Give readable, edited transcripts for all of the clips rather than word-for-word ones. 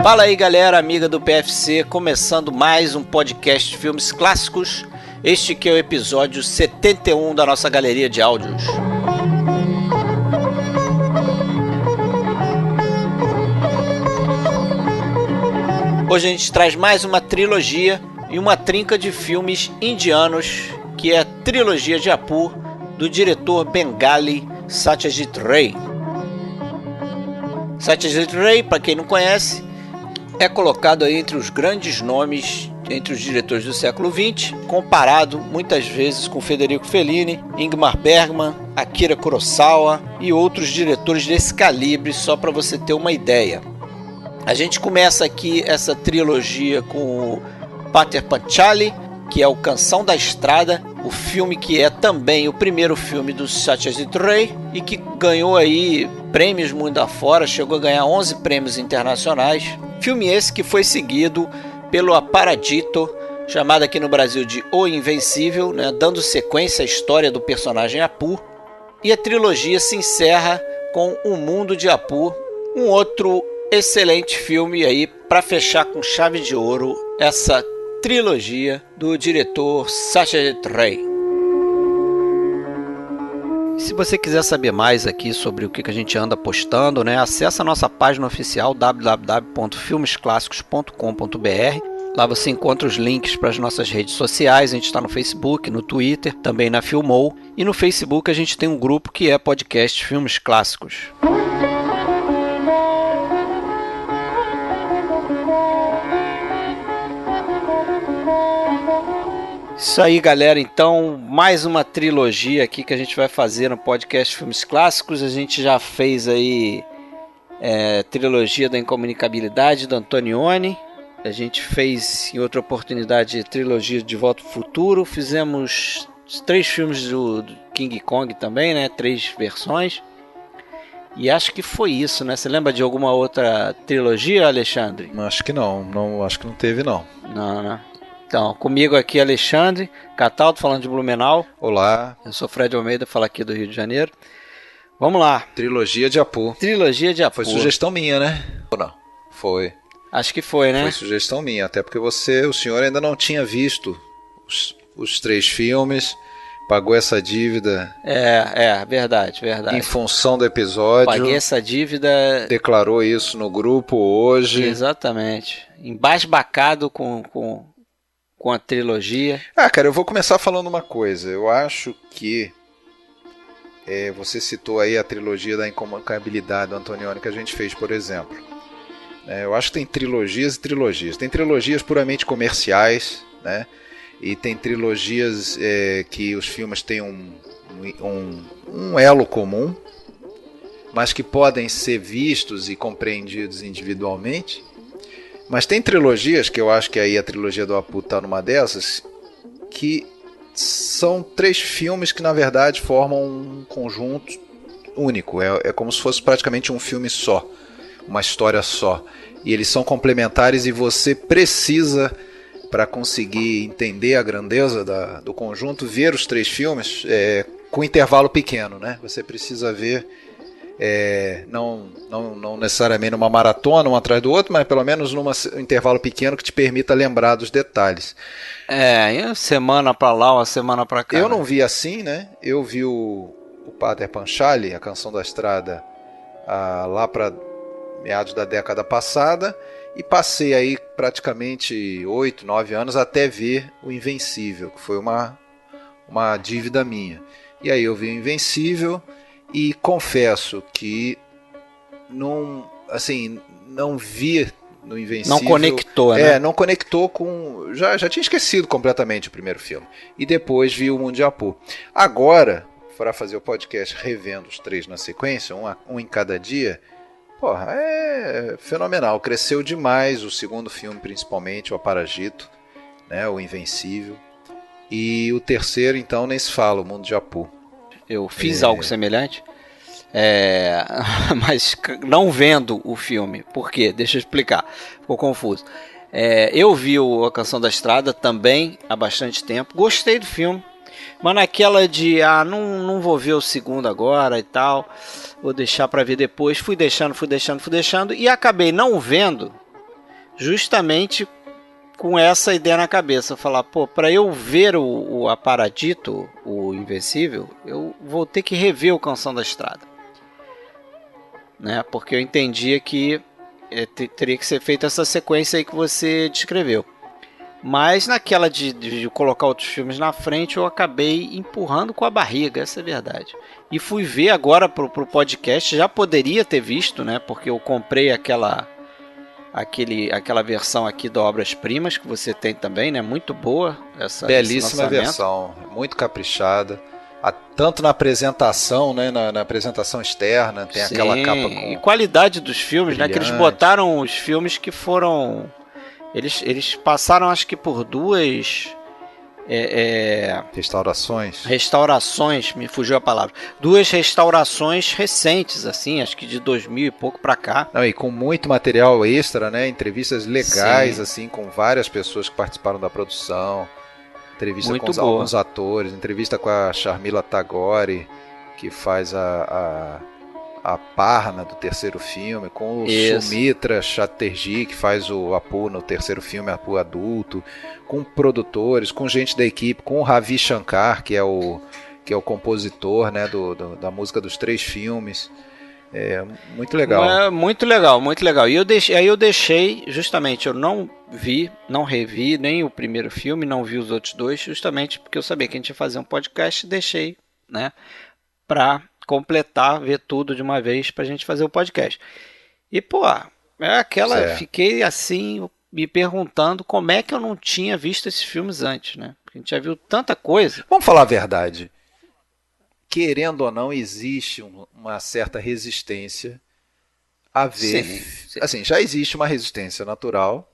Fala aí, galera, amiga do PFC, começando mais um podcast de filmes clássicos. Este que é o episódio 71 da nossa galeria de áudios. Hoje a gente traz mais uma trilogia e uma trinca de filmes indianos, que é a trilogia de Apu, do diretor bengali Satyajit Ray. Satyajit Ray, para quem não conhece, é colocado aí entre os grandes nomes entre os diretores do século XX, comparado muitas vezes com Federico Fellini, Ingmar Bergman, Akira Kurosawa e outros diretores desse calibre, só para você ter uma ideia. A gente começa aqui essa trilogia com o Pather Panchali, que é o Canção da Estrada, o filme que é também o primeiro filme do Satyajit Ray e que ganhou aí prêmios mundo afora, chegou a ganhar 11 prêmios internacionais. Filme esse que foi seguido pelo Aparadito, chamado aqui no Brasil de O Invencível, né, dando sequência à história do personagem Apu. E a trilogia se encerra com O Mundo de Apu, um outro excelente filme aí para fechar com chave de ouro essa trilogia do diretor Satyajit Ray. Se você quiser saber mais aqui sobre o que a gente anda postando, né, acessa a nossa página oficial www.filmesclassicos.com.br. Lá você encontra os links para as nossas redes sociais. A gente está no Facebook, no Twitter, também na Filmou. E no Facebook a gente tem um grupo que é podcast Filmes Clássicos. Isso aí, galera, então mais uma trilogia aqui que a gente vai fazer no podcast Filmes Clássicos. A gente já fez aí trilogia da Incomunicabilidade do Antonioni, a gente fez em outra oportunidade trilogia de Volta ao Futuro, fizemos 3 filmes do King Kong também, né, 3 versões, e acho que foi isso, né? Você lembra de alguma outra trilogia, Alexandre? Acho que não, acho que não teve não. Não, né? Então, comigo aqui Alexandre Cataldo, falando de Blumenau. Olá. Eu sou Fred Almeida, falo aqui do Rio de Janeiro. Vamos lá. Trilogia de Apu. Trilogia de Apu. Foi sugestão minha, né? Ou não? Foi. Acho que foi, né? Foi sugestão minha, até porque o senhor ainda não tinha visto os 3 filmes, pagou essa dívida. Verdade. Em função do episódio. Paguei essa dívida. Declarou isso no grupo hoje. Exatamente. Embasbacado com a trilogia. Cara, eu vou começar falando uma coisa. Eu acho que você citou aí a trilogia da Incomunicabilidade do Antonioni que a gente fez, por exemplo. Eu acho que tem trilogias e trilogias. Tem trilogias puramente comerciais, né? E tem trilogias que os filmes têm um elo comum, mas que podem ser vistos e compreendidos individualmente. Mas tem trilogias, que eu acho que aí a trilogia do Apu está numa dessas, que são 3 filmes que na verdade formam um conjunto único. É como se fosse praticamente um filme só, uma história só. E eles são complementares e você precisa, para conseguir entender a grandeza do conjunto, ver os 3 filmes com intervalo pequeno, né? Você precisa ver não necessariamente numa maratona um atrás do outro, mas pelo menos num intervalo pequeno que te permita lembrar dos detalhes. Uma semana para lá, uma semana para cá. Eu não vi assim, né? Eu vi o Pather Panchali, a Canção da Estrada, lá para meados da década passada, e passei aí praticamente 8, 9 anos até ver o Invencível, que foi uma dívida minha. E aí eu vi o Invencível e confesso que não vi no Invencível. Não conectou, né? Não conectou com... Já tinha esquecido completamente o primeiro filme. E depois vi o Mundo de Apu. Agora, para fazer o podcast revendo os 3 na sequência, um em cada dia, porra, é fenomenal. Cresceu demais o segundo filme, principalmente, o Aparadito, né, o Invencível. E o terceiro, então, nem se fala, o Mundo de Apu. Eu fiz algo semelhante, mas não vendo o filme. Por quê? Deixa eu explicar. Ficou confuso. Eu vi A Canção da Estrada também há bastante tempo. Gostei do filme. Mas naquela de, não vou ver o segundo agora e tal, vou deixar para ver depois. Fui deixando e acabei não vendo justamente com essa ideia na cabeça, falar, pô, para eu ver o Aparadito, o Invencível, eu vou ter que rever o Canção da Estrada, né? Porque eu entendia que teria que ser feita essa sequência aí que você descreveu. Mas naquela de colocar outros filmes na frente, eu acabei empurrando com a barriga, essa é a verdade. E fui ver agora pro podcast, já poderia ter visto, né? Porque eu comprei aquela versão aqui do Obras Primas, que você tem também, né? Muito boa essa. Belíssima versão, muito caprichada. Tanto na apresentação, né? Na apresentação externa, tem Sim, aquela capa com... E qualidade dos filmes, brilhante, né? Que eles botaram os filmes que foram... Eles passaram, acho que por duas... Restaurações, me fugiu a palavra. Duas restaurações recentes, assim, acho que de 2000 e pouco pra cá. Não, e com muito material extra, né? Entrevistas legais, Sim. assim, com várias pessoas que participaram da produção. Entrevista Muito com alguns atores. Entrevista com a Sharmila Tagore, que faz a Parna do terceiro filme, com o Sumitra Chatterjee, que faz o Apu no terceiro filme, Apu adulto, com produtores, com gente da equipe, com o Ravi Shankar, que é o compositor, né, da música dos 3 filmes. É muito legal. Muito legal, muito legal. E aí eu deixei, justamente, eu não revi nem o primeiro filme, não vi os outros 2, justamente porque eu sabia que a gente ia fazer um podcast, deixei, né, pra completar, ver tudo de uma vez pra gente fazer o podcast. E, pô, fiquei assim, me perguntando como é que eu não tinha visto esses filmes antes, né? Porque a gente já viu tanta coisa. Vamos falar a verdade. Querendo ou não, existe uma certa resistência a ver... Sim. Assim, já existe uma resistência natural,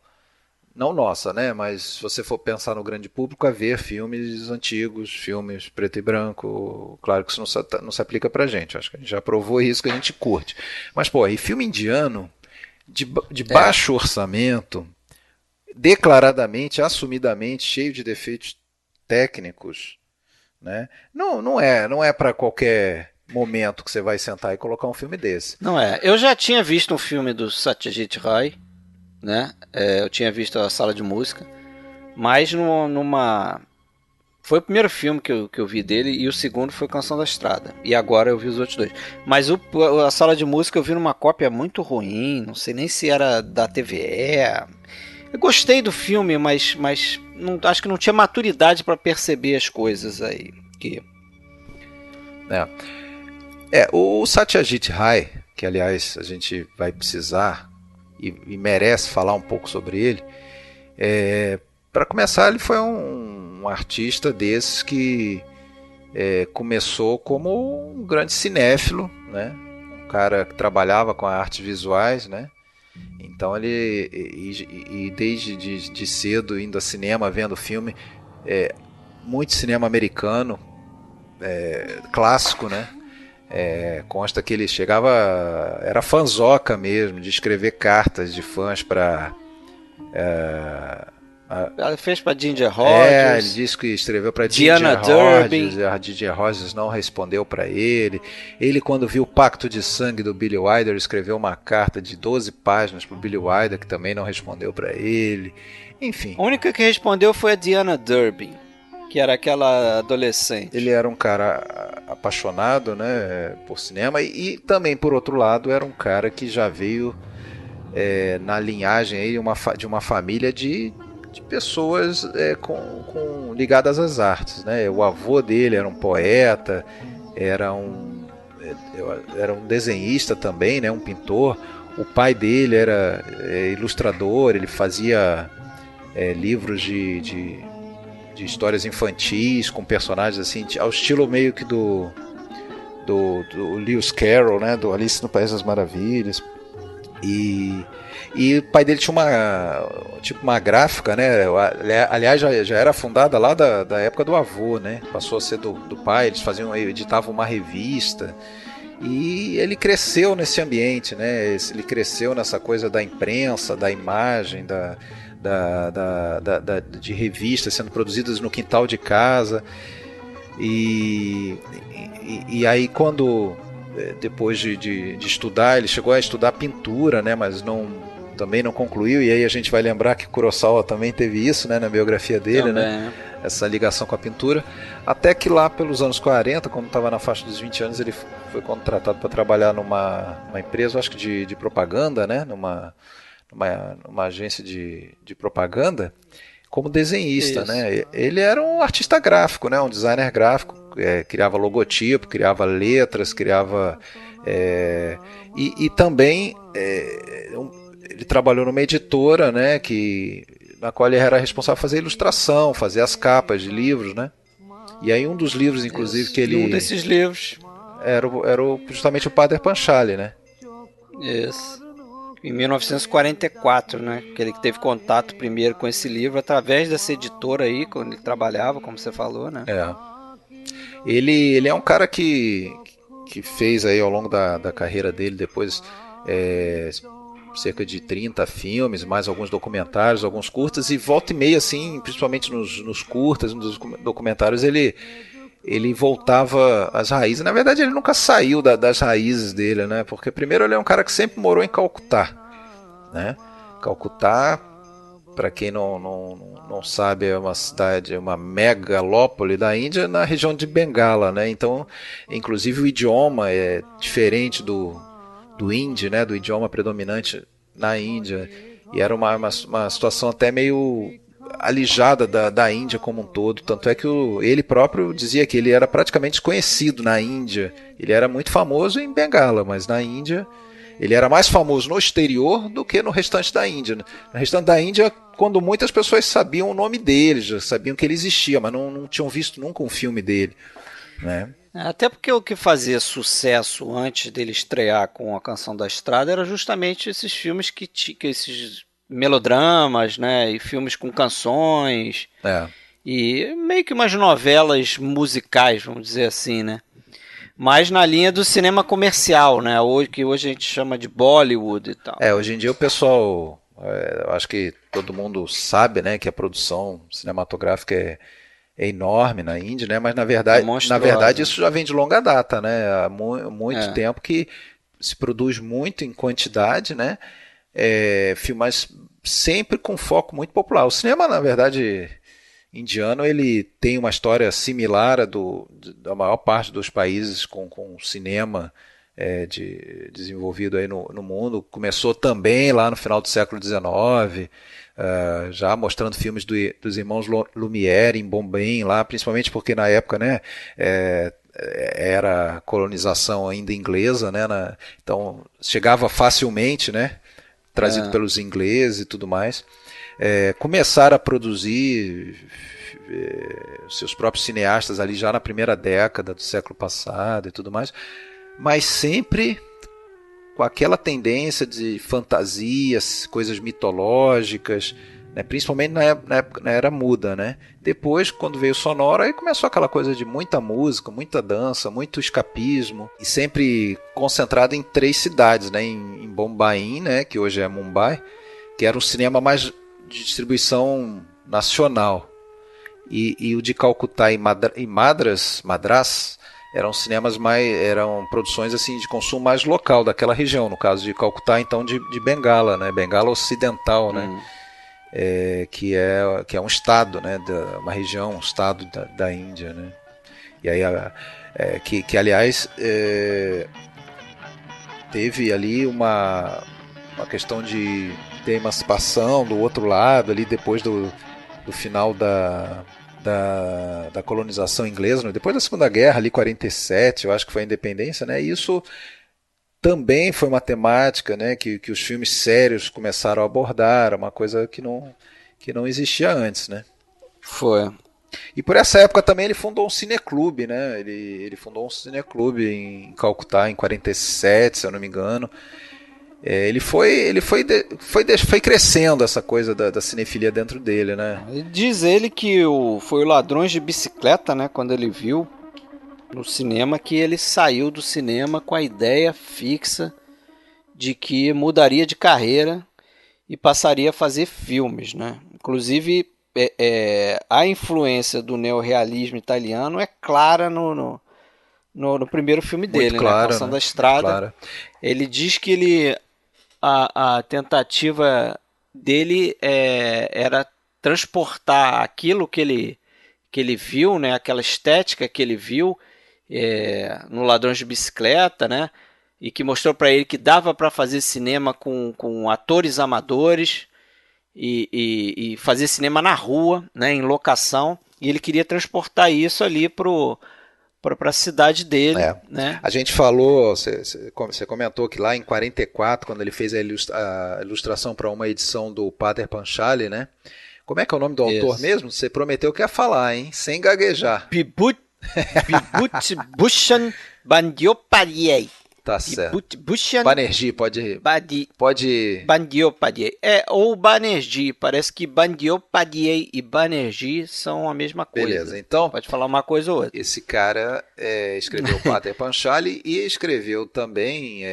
não nossa, né? Mas se você for pensar no grande público, a ver filmes antigos, filmes preto e branco, claro que isso não se aplica pra gente. Acho que a gente já provou isso, que a gente curte. Mas, pô, e filme indiano, de baixo orçamento, declaradamente, assumidamente, cheio de defeitos técnicos, né? Não é para qualquer momento que você vai sentar e colocar um filme desse. Não é. Eu já tinha visto um filme do Satyajit Ray, né? Eu tinha visto A Sala de Música, mas foi o primeiro filme que eu vi dele, e o segundo foi Canção da Estrada, e agora eu vi os outros 2. Mas A Sala de Música eu vi numa cópia muito ruim, não sei nem se era da TVE. Eu gostei do filme, mas acho que não tinha maturidade para perceber as coisas aí. O Satyajit Ray, que aliás a gente vai precisar e merece falar um pouco sobre ele. Para começar, ele foi um artista desses que começou como um grande cinéfilo, né? Um cara que trabalhava com artes visuais, né? Então ele desde de cedo indo a cinema, vendo filme, muito cinema americano, clássico, né? Consta que ele era fanzoca mesmo, de escrever cartas de fãs para... Ela fez para Ginger Rogers. Ele disse que escreveu para Diana Rogers. A Ginger Rogers não respondeu para ele. Ele, quando viu o Pacto de Sangue do Billy Wilder, escreveu uma carta de 12 páginas para o Billy Wilder, que também não respondeu para ele. Enfim. A única que respondeu foi a Diana Durbin, que era aquela adolescente. Ele era um cara apaixonado, né, por cinema, e também, por outro lado, era um cara que já veio na linhagem aí de uma família de pessoas ligadas às artes, né? O avô dele era um poeta, era um desenhista também, né? Um pintor. O pai dele era ilustrador, ele fazia livros de histórias infantis com personagens assim, ao estilo meio que do Lewis Carroll, né? Do Alice no País das Maravilhas. E o pai dele tinha uma gráfica, né? Aliás, já era fundada lá da época do avô, né? Passou a ser do pai, eles editavam uma revista. E ele cresceu nesse ambiente, né? Ele cresceu nessa coisa da imprensa, da imagem, de revistas sendo produzidas no quintal de casa. E aí quando... depois de estudar, ele chegou a estudar pintura, né? Mas também não concluiu, e aí a gente vai lembrar que Kurosawa também teve isso, né, na biografia dele, também, né? Essa ligação com a pintura, até que lá pelos anos 40, quando estava na faixa dos 20 anos, ele foi contratado para trabalhar numa empresa, acho que de propaganda, né? Numa agência de propaganda, como desenhista, Isso. né? Ele era um artista gráfico, né? Um designer gráfico, criava logotipo, criava letras, criava... E também ele trabalhou numa editora, né? Na qual ele era responsável por fazer ilustração, fazer as capas de livros, né? E aí um dos livros, inclusive, que ele... Um desses livros era justamente o Padre Panchali, né? Isso. Em 1944, né? Que ele teve contato primeiro com esse livro através dessa editora aí, quando ele trabalhava, como você falou, né? Ele é um cara que fez aí ao longo da carreira dele depois cerca de 30 filmes, mais alguns documentários, alguns curtas, e volta e meia, assim, principalmente nos curtas, nos documentários, ele voltava às raízes. Na verdade, ele nunca saiu das raízes dele, né? Porque primeiro ele é um cara que sempre morou em Calcutá, né? Calcutá, para quem não sabe, é uma cidade, uma megalópole da Índia, na região de Bengala, né? Então, inclusive o idioma é diferente do hindi, né? Do idioma predominante na Índia. E era uma situação até meio alijada da Índia como um todo, tanto é que ele próprio dizia que ele era praticamente desconhecido na Índia. Ele era muito famoso em Bengala, mas na Índia ele era mais famoso no exterior do que no restante da Índia. No restante da Índia, quando muitas pessoas sabiam o nome dele, já sabiam que ele existia, mas não tinham visto nunca um filme dele, né? Até porque o que fazia sucesso antes dele estrear com A Canção da Estrada era justamente esses filmes que esses melodramas, né, e filmes com canções, e meio que umas novelas musicais, vamos dizer assim, né, mas na linha do cinema comercial, né, que hoje a gente chama de Bollywood e tal. Hoje em dia o pessoal, eu acho que todo mundo sabe, né, que a produção cinematográfica é enorme na Índia, né, mas na verdade isso já vem de longa data, né, há muito tempo que se produz muito em quantidade, né, filmes sempre com foco muito popular. O cinema, na verdade, indiano, ele tem uma história similar à da maior parte dos países com cinema desenvolvido aí no mundo. Começou também lá no final do século XIX, já mostrando filmes dos irmãos Lumière em Bombay, lá, principalmente porque na época, né, era colonização ainda inglesa, né, então chegava facilmente, né, trazido pelos ingleses e tudo mais. Começaram a produzir seus próprios cineastas ali já na primeira década do século passado e tudo mais, mas sempre com aquela tendência de fantasias, coisas mitológicas, né, principalmente na era muda, né? Depois, quando veio o sonoro, aí começou aquela coisa de muita música, muita dança, muito escapismo, e sempre concentrado em 3 cidades, né? Em Bombay, né? Que hoje é Mumbai, que era um cinema mais de distribuição nacional, e o de Calcutá e Madras eram cinemas eram produções assim de consumo mais local daquela região, no caso de Calcutá, então de Bengala, né? Bengala Ocidental, né? Que é um estado, né? Uma região, um estado da Índia, né? E aí que aliás teve ali uma questão de ter emancipação do outro lado ali depois do final da colonização inglesa, né? Depois da Segunda Guerra, ali 47, eu acho que foi a independência, né? E isso também foi uma temática, né, que os filmes sérios começaram a abordar, uma coisa que não existia antes, né? Foi. E por essa época também ele fundou um cineclube, né? Ele fundou um cineclube em Calcutá em 47, se eu não me engano. Ele foi crescendo essa coisa da cinefilia dentro dele, né? Diz ele que foi o Ladrões de Bicicleta, né? Quando ele viu no cinema, que ele saiu do cinema com a ideia fixa de que mudaria de carreira e passaria a fazer filmes, né? Inclusive, a influência do neorrealismo italiano é clara no primeiro filme dele, muito clara, né? A Canção né? da Estrada. Clara. Ele diz que ele a tentativa dele era transportar aquilo que ele viu, né, aquela estética que ele viu no Ladrões de Bicicleta, né, e que mostrou para ele que dava para fazer cinema com atores amadores e fazer cinema na rua, né, em locação, e ele queria transportar isso ali para a cidade dele. Né? A gente falou, você comentou que lá em 44, quando ele fez a ilustração para uma edição do Pater Panchali, né? Como é que é o nome do autor mesmo? Você prometeu que ia falar, hein? Sem gaguejar. Vibhushan Bandyopadhyay. Tá certo. Banerjee, pode... Bandyopadhyay. Ou Banerjee. Parece que Bandyopadhyay e Banerjee são a mesma coisa. Beleza, então... Pode falar uma coisa ou outra. Esse cara escreveu o Pater Panchali e escreveu também...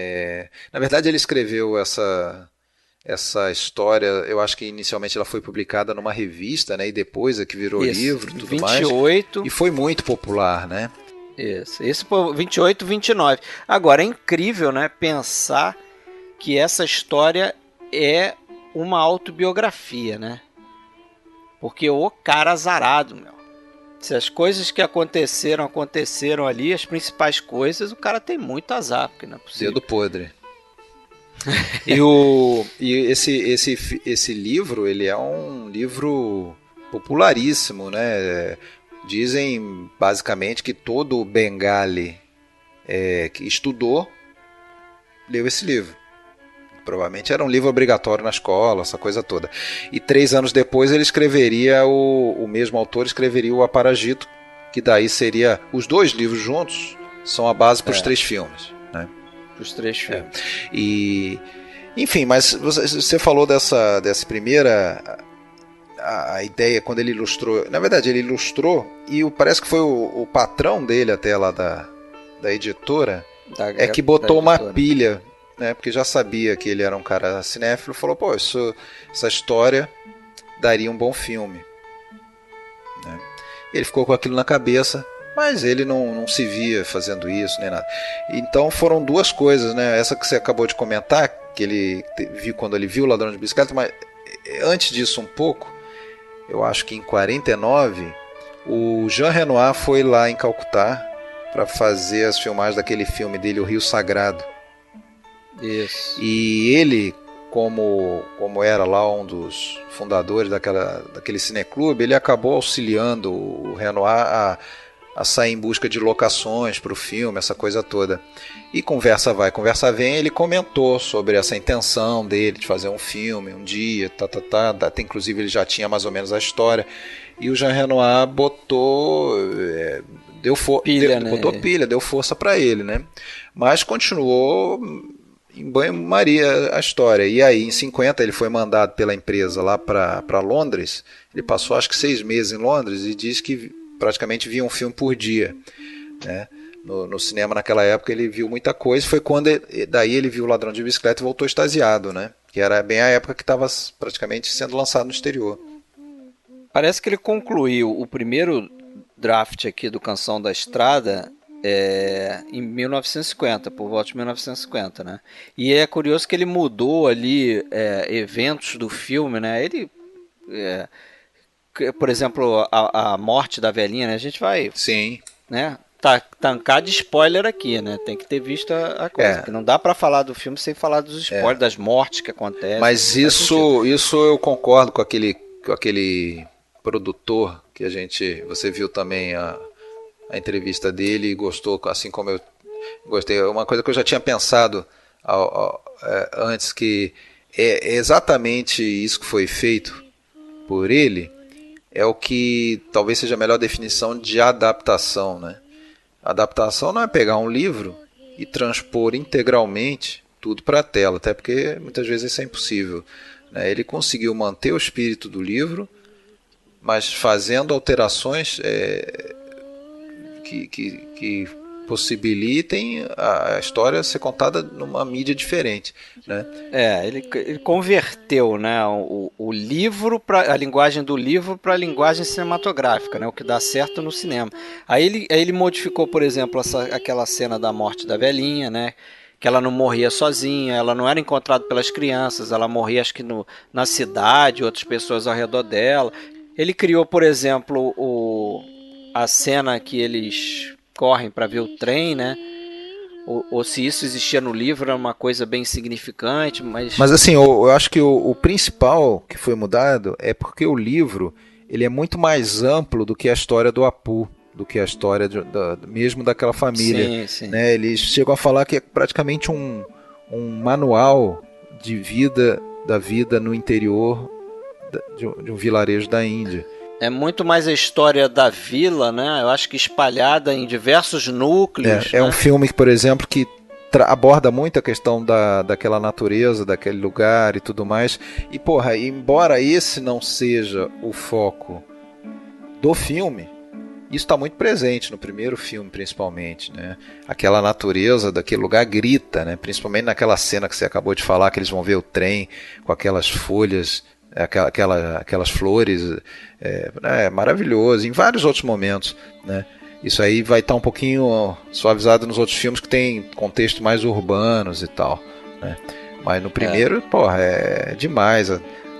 Na verdade, ele escreveu essa história, eu acho que inicialmente ela foi publicada numa revista, né? E depois é que virou livro e tudo 28. Mais. E foi muito popular, né? Esse foi 28, 29. Agora, é incrível, né, pensar que essa história é uma autobiografia, né? Porque o cara azarado, meu. Se as coisas que aconteceram ali, as principais coisas, o cara tem muito azar, porque não é possível. Dedo podre. E esse livro, ele é um livro popularíssimo, né? Dizem basicamente que todo bengali que estudou leu esse livro. Provavelmente era um livro obrigatório na escola, essa coisa toda. E 3 anos depois ele escreveria, o mesmo autor escreveria o Aparajito, que daí seria, os 2 livros juntos são a base para os 3 filmes, né? Os 3 filmes. E, enfim, mas você falou dessa primeira... A ideia, quando ele ilustrou... Na verdade, ele ilustrou e parece que foi o patrão dele até lá da editora que botou uma pilha, né? Porque já sabia que ele era um cara cinéfilo. Falou, pô, essa história daria um bom filme, né? Ele ficou com aquilo na cabeça, mas ele não se via fazendo isso nem nada. Então foram 2 coisas, né? Essa que você acabou de comentar, que ele viu quando ele viu o Ladrão de Bicicleta, mas antes disso um pouco, eu acho que em 49, o Jean Renoir foi lá em Calcutá para fazer as filmagens daquele filme dele, O Rio Sagrado. Isso. E ele, como era lá um dos fundadores daquele cineclube, ele acabou auxiliando o Renoir a sair em busca de locações para o filme, essa coisa toda. E conversa vai, conversa vem, ele comentou sobre essa intenção dele de fazer um filme um dia, até inclusive ele já tinha mais ou menos a história, e o Jean Renoir botou pilha, deu força para ele, né? Mas continuou em banho-maria a história. E aí em 50 ele foi mandado pela empresa lá para Londres, ele passou acho que 6 meses em Londres e diz que praticamente via um filme por dia, né? No cinema naquela época ele viu muita coisa. Foi quando daí ele viu o Ladrão de Bicicleta e voltou extasiado, né? Que era bem a época que estava praticamente sendo lançado no exterior. Parece que ele concluiu o primeiro draft aqui do Canção da Estrada em 1950, por volta de 1950, né? E é curioso que ele mudou ali eventos do filme, né? Ele por exemplo, a morte da velhinha, né? A gente vai... Sim. Né? Tancar de spoiler aqui, né? Tem que ter visto a coisa. Porque não dá pra falar do filme sem falar dos spoilers, das mortes que acontecem. Mas isso eu concordo com aquele produtor que você viu também a entrevista dele e gostou, assim como eu gostei. Uma coisa que eu já tinha pensado antes, que é exatamente isso que foi feito por ele, é o que talvez seja a melhor definição de adaptação, né? Adaptação não é pegar um livro e transpor integralmente tudo para a tela, até porque muitas vezes isso é impossível, né? Ele conseguiu manter o espírito do livro, mas fazendo alterações que possibilitem a história ser contada numa mídia diferente, né? Ele converteu, né, o livro, a linguagem do livro para a linguagem cinematográfica, né, o que dá certo no cinema. Aí ele modificou, por exemplo, aquela cena da morte da velhinha, né, que ela não morria sozinha, ela não era encontrada pelas crianças, ela morria acho que na cidade, outras pessoas ao redor dela. Ele criou, por exemplo, a cena que eles correm para ver o trem, né? Ou se isso existia no livro, era uma coisa bem significante, mas... Mas assim, eu acho que o principal que foi mudado é porque o livro ele é muito mais amplo do que a história do Apu, do que a história mesmo daquela família. Sim, sim. Né? Eles chegam a falar que é praticamente um manual de vida, da vida no interior de um vilarejo da Índia. É muito mais a história da vila, né? Eu acho que espalhada em diversos núcleos. É um filme que, por exemplo, que aborda muito a questão daquela natureza, daquele lugar e tudo mais. E, porra, embora esse não seja o foco do filme, isso está muito presente no primeiro filme, principalmente, né? Aquela natureza daquele lugar grita, né? Principalmente naquela cena que você acabou de falar, que eles vão ver o trem com aquelas folhas, aquelas flores, é maravilhoso. Em vários outros momentos, né? Isso aí vai estar um pouquinho suavizado nos outros filmes que tem contexto mais urbanos e tal, né? Mas no primeiro, porra, é demais.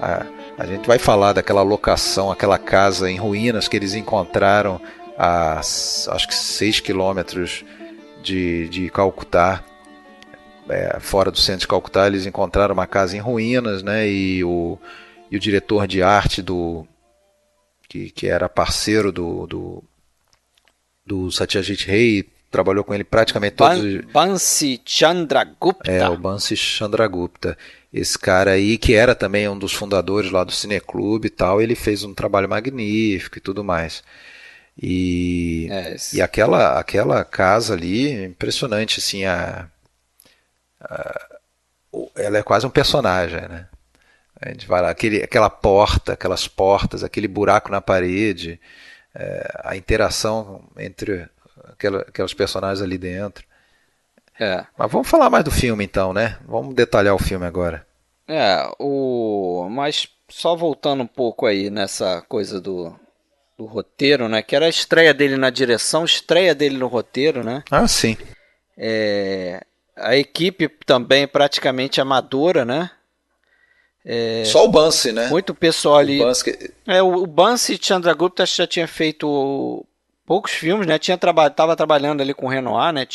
A gente vai falar daquela locação, aquela casa em ruínas que eles encontraram a acho que 6 quilômetros de Calcutá, fora do centro de Calcutá. Eles encontraram uma casa em ruínas, né? E o diretor de arte que era parceiro do Satyajit Ray, trabalhou com ele praticamente todos. Bansi Chandragupta. O Bansi Chandragupta. Esse cara aí, que era também um dos fundadores lá do Cineclube e tal, ele fez um trabalho magnífico e tudo mais. E aquela casa ali, impressionante, assim, ela é quase um personagem, né? A gente vai lá, aquela porta, aquelas portas, aquele buraco na parede, a interação entre aquelas personagens ali dentro. Mas vamos falar mais do filme então, né? Vamos detalhar o filme agora. Mas só voltando um pouco aí nessa coisa do roteiro, né? Que era a estreia dele na direção, estreia dele no roteiro, né? Ah, sim. A equipe também praticamente amadora, né? Só o Bansi, né? Muito pessoal ali. O Bansi Chandragupta já tinha feito poucos filmes, né? Tava trabalhando ali com o Renoir, né?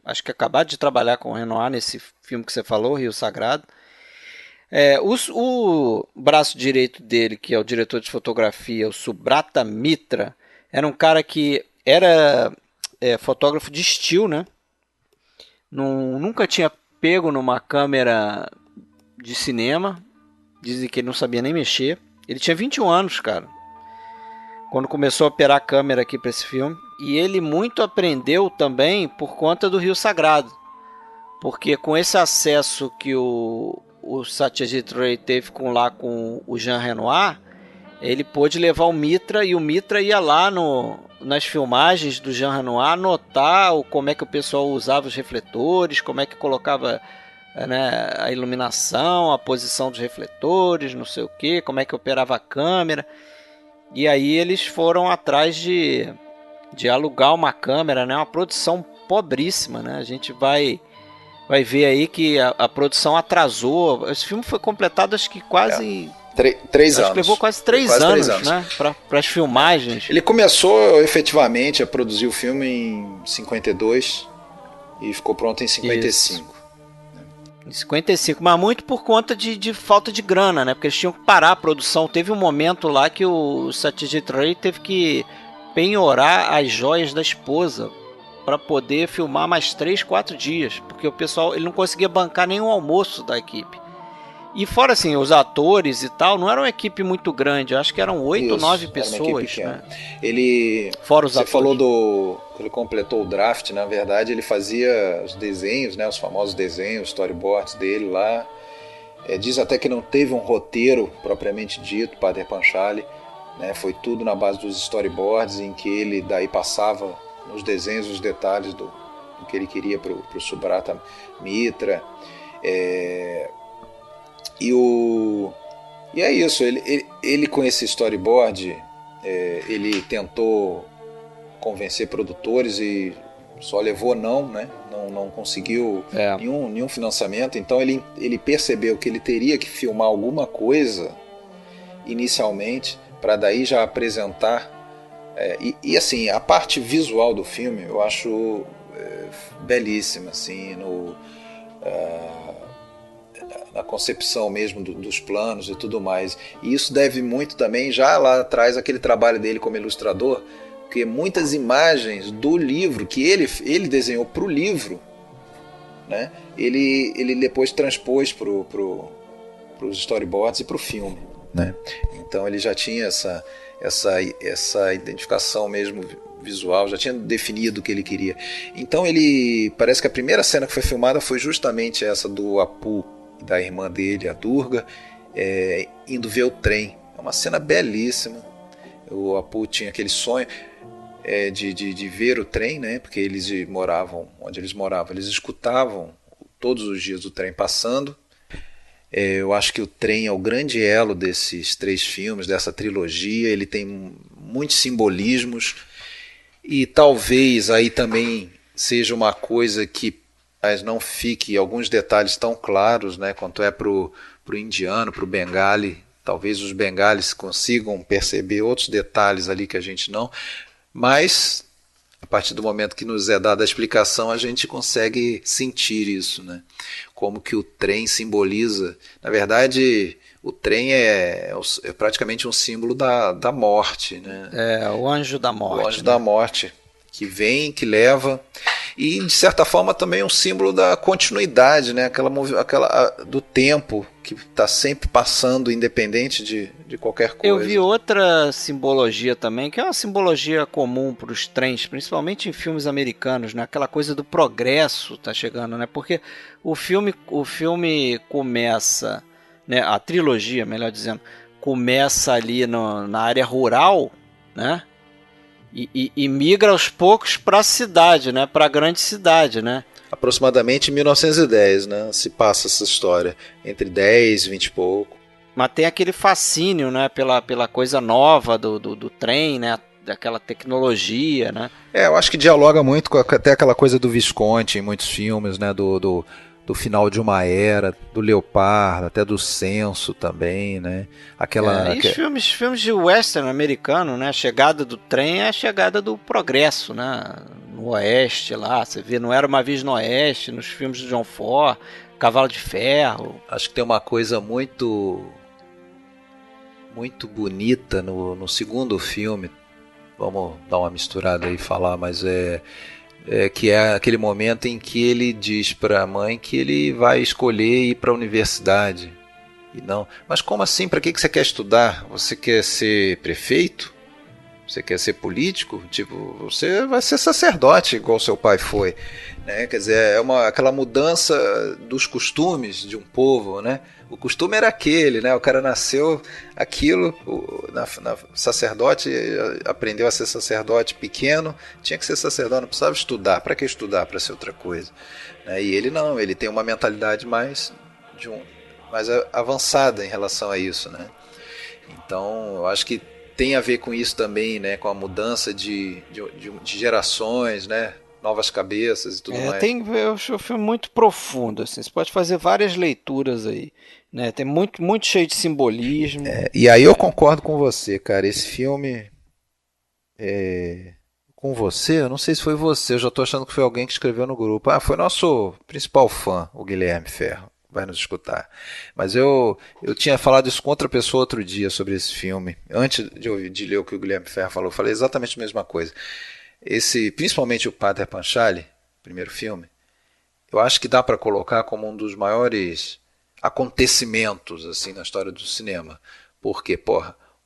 Acho que acabado de trabalhar com o Renoir nesse filme que você falou, Rio Sagrado. O braço direito dele, que é o diretor de fotografia, o Subrata Mitra, era um cara que era fotógrafo de estilo, né? Nunca tinha pego numa câmera de cinema. Dizem que ele não sabia nem mexer. Ele tinha 21 anos, cara, quando começou a operar a câmera aqui para esse filme. E ele muito aprendeu também por conta do Rio Sagrado. Porque com esse acesso que o Satyajit Ray teve com o Jean Renoir, ele pôde levar o Mitra, e o Mitra ia lá nas filmagens do Jean Renoir notar como é que o pessoal usava os refletores, como é que colocava, né, a iluminação, a posição dos refletores, não sei o que, como é que operava a câmera. E aí eles foram atrás de alugar uma câmera, né, uma produção pobríssima, né? A gente vai ver aí que a produção atrasou. Esse filme foi completado acho que quase 3 anos. Acho que levou quase 3 anos, né, para as filmagens. Ele começou efetivamente a produzir o filme em 52 e ficou pronto em 55. Isso. Em 55, mas muito por conta de falta de grana, né? Porque eles tinham que parar a produção. Teve um momento lá que o Satyajit Ray teve que penhorar as joias da esposa para poder filmar mais 3, 4 dias, porque o pessoal ele não conseguia bancar nenhum almoço da equipe. E fora assim, os atores e tal, não era uma equipe muito grande, eu acho que eram 8 ou 9 pessoas, né? Fora os atores. Você falou que ele completou o draft, na verdade ele fazia os desenhos, né, os famosos desenhos, storyboards dele lá. Diz até que não teve um roteiro propriamente dito, Padre Panchali, né? Foi tudo na base dos storyboards, em que ele daí passava nos desenhos os detalhes do que ele queria para o Subrata Mitra. E é isso, ele com esse storyboard, ele tentou convencer produtores e só levou não, né? não conseguiu nenhum financiamento, então ele percebeu que ele teria que filmar alguma coisa inicialmente para daí já apresentar. E assim, a parte visual do filme eu acho belíssima, assim, na concepção mesmo dos planos e tudo mais. E isso deve muito também já lá atrás aquele trabalho dele como ilustrador, porque muitas imagens do livro que ele desenhou para o livro, né, ele depois transpôs para os storyboards e para o filme, né? Então ele já tinha essa identificação mesmo visual, já tinha definido o que ele queria. Então parece que a primeira cena que foi filmada foi justamente essa do Apu e da irmã dele, a Durga, indo ver o trem. É uma cena belíssima. O Apu tinha aquele sonho de ver o trem, né? Porque eles moravam onde eles moravam, eles escutavam todos os dias o trem passando. Eu acho que o trem é o grande elo desses 3 filmes, dessa trilogia. Ele tem muitos simbolismos e talvez aí também seja uma coisa que mas não fique alguns detalhes tão claros, né, quanto é para o indiano, para o bengali. Talvez os bengalis consigam perceber outros detalhes ali que a gente não, mas a partir do momento que nos é dada a explicação, a gente consegue sentir isso, né? Como que o trem simboliza. Na verdade, o trem é praticamente um símbolo da morte, né? O anjo da morte. O anjo da morte, que vem, que leva. E, de certa forma, também é um símbolo da continuidade, né? Aquela do tempo que está sempre passando, independente de qualquer coisa. Eu vi outra simbologia também, que é uma simbologia comum para os trens, principalmente em filmes americanos, né? Aquela coisa do progresso tá chegando, né? Porque o filme começa, né? A trilogia, melhor dizendo, começa ali na área rural, né? E migra aos poucos para a cidade, né? Para a grande cidade, né? Aproximadamente em 1910, né? Se passa essa história. Entre 10 e 20 e pouco. Mas tem aquele fascínio, né? Pela coisa nova do trem, né? Daquela tecnologia, né? Eu acho que dialoga muito com até aquela coisa do Visconti em muitos filmes, né? Do final de uma era, do Leopardo, até do Censo também, né? Filmes de western americano, né? A chegada do trem é a chegada do progresso, né? No oeste lá, você vê, não era uma vez no oeste, nos filmes de John Ford, Cavalo de Ferro. Acho que tem uma coisa muito bonita no segundo filme. Vamos dar uma misturada aí e falar, mas que é aquele momento em que ele diz para a mãe que ele vai escolher ir para a universidade. E não, mas como assim? Para que você quer estudar? Você quer ser prefeito? Você quer ser político? Tipo, você vai ser sacerdote, igual seu pai foi, né? Quer dizer, aquela mudança dos costumes de um povo, né? O costume era aquele, né? O cara nasceu aquilo, sacerdote, aprendeu a ser sacerdote pequeno, tinha que ser sacerdote, não precisava estudar. Para que estudar? Para ser outra coisa, né? E ele não, ele tem uma mentalidade mais avançada em relação a isso, né? Então, eu acho que tem a ver com isso também, né? Com a mudança de gerações, né? Novas cabeças e tudo mais. Eu acho o filme muito profundo, assim. Você pode fazer várias leituras aí, né? Tem muito cheio de simbolismo. E aí eu concordo com você, cara. Esse filme com você, eu não sei se foi você, eu já estou achando que foi alguém que escreveu no grupo. Foi nosso principal fã, o Guilherme Ferro. Vai nos escutar. Mas eu tinha falado isso com outra pessoa outro dia sobre esse filme. Antes de ler o que o Guilherme Ferro falou, eu falei exatamente a mesma coisa. Principalmente o Pater Panchali, primeiro filme, eu acho que dá para colocar como um dos maiores acontecimentos assim na história do cinema. Porque,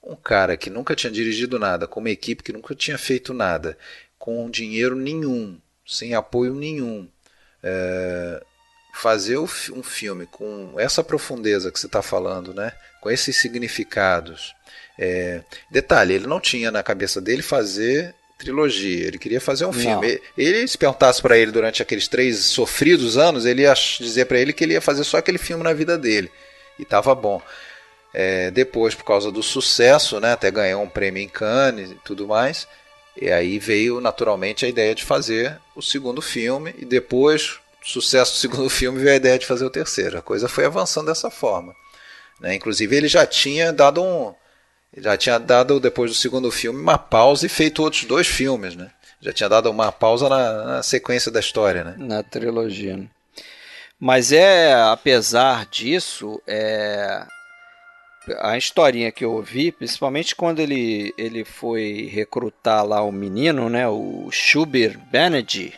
um cara que nunca tinha dirigido nada, com uma equipe que nunca tinha feito nada, com dinheiro nenhum, sem apoio nenhum, fazer um filme com essa profundeza que você está falando, né? Com esses significados. Detalhe, ele não tinha na cabeça dele fazer trilogia, ele queria fazer um filme. Ele, se perguntasse para ele durante aqueles 3 sofridos anos, ele ia dizer para ele que ele ia fazer só aquele filme na vida dele. E estava bom. Depois, por causa do sucesso, né, até ganhou um prêmio em Cannes e tudo mais, E aí veio naturalmente a ideia de fazer o segundo filme, e depois, sucesso do segundo filme, veio a ideia de fazer o terceiro. A coisa foi avançando dessa forma, né? Inclusive ele já tinha dado depois do segundo filme uma pausa e feito outros 2 filmes, né? Já tinha dado uma pausa na sequência da história, né? Na trilogia, né? Mas apesar disso, a historinha que eu ouvi, principalmente quando ele foi recrutar lá o menino, né, o Schubert Banerjee,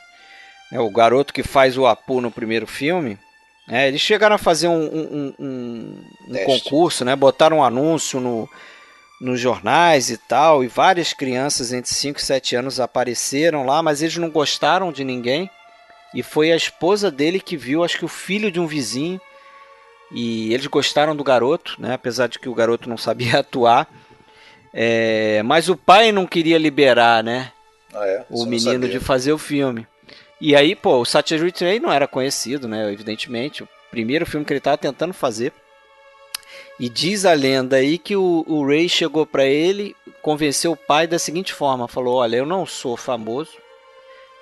né, o garoto que faz o Apu no primeiro filme, eles chegaram a fazer um concurso, né, botaram um anúncio nos jornais e tal, e várias crianças entre 5 e 7 anos apareceram lá, mas eles não gostaram de ninguém, e foi a esposa dele que viu, acho que o filho de um vizinho, e eles gostaram do garoto, né? Apesar de que o garoto não sabia atuar, mas o pai não queria liberar, né? O menino de fazer o filme. E aí, pô, o Satyajit Ray não era conhecido, né? Evidentemente, o primeiro filme que ele estava tentando fazer. E diz a lenda aí que o Ray chegou para ele, convenceu o pai da seguinte forma, falou: olha, eu não sou famoso,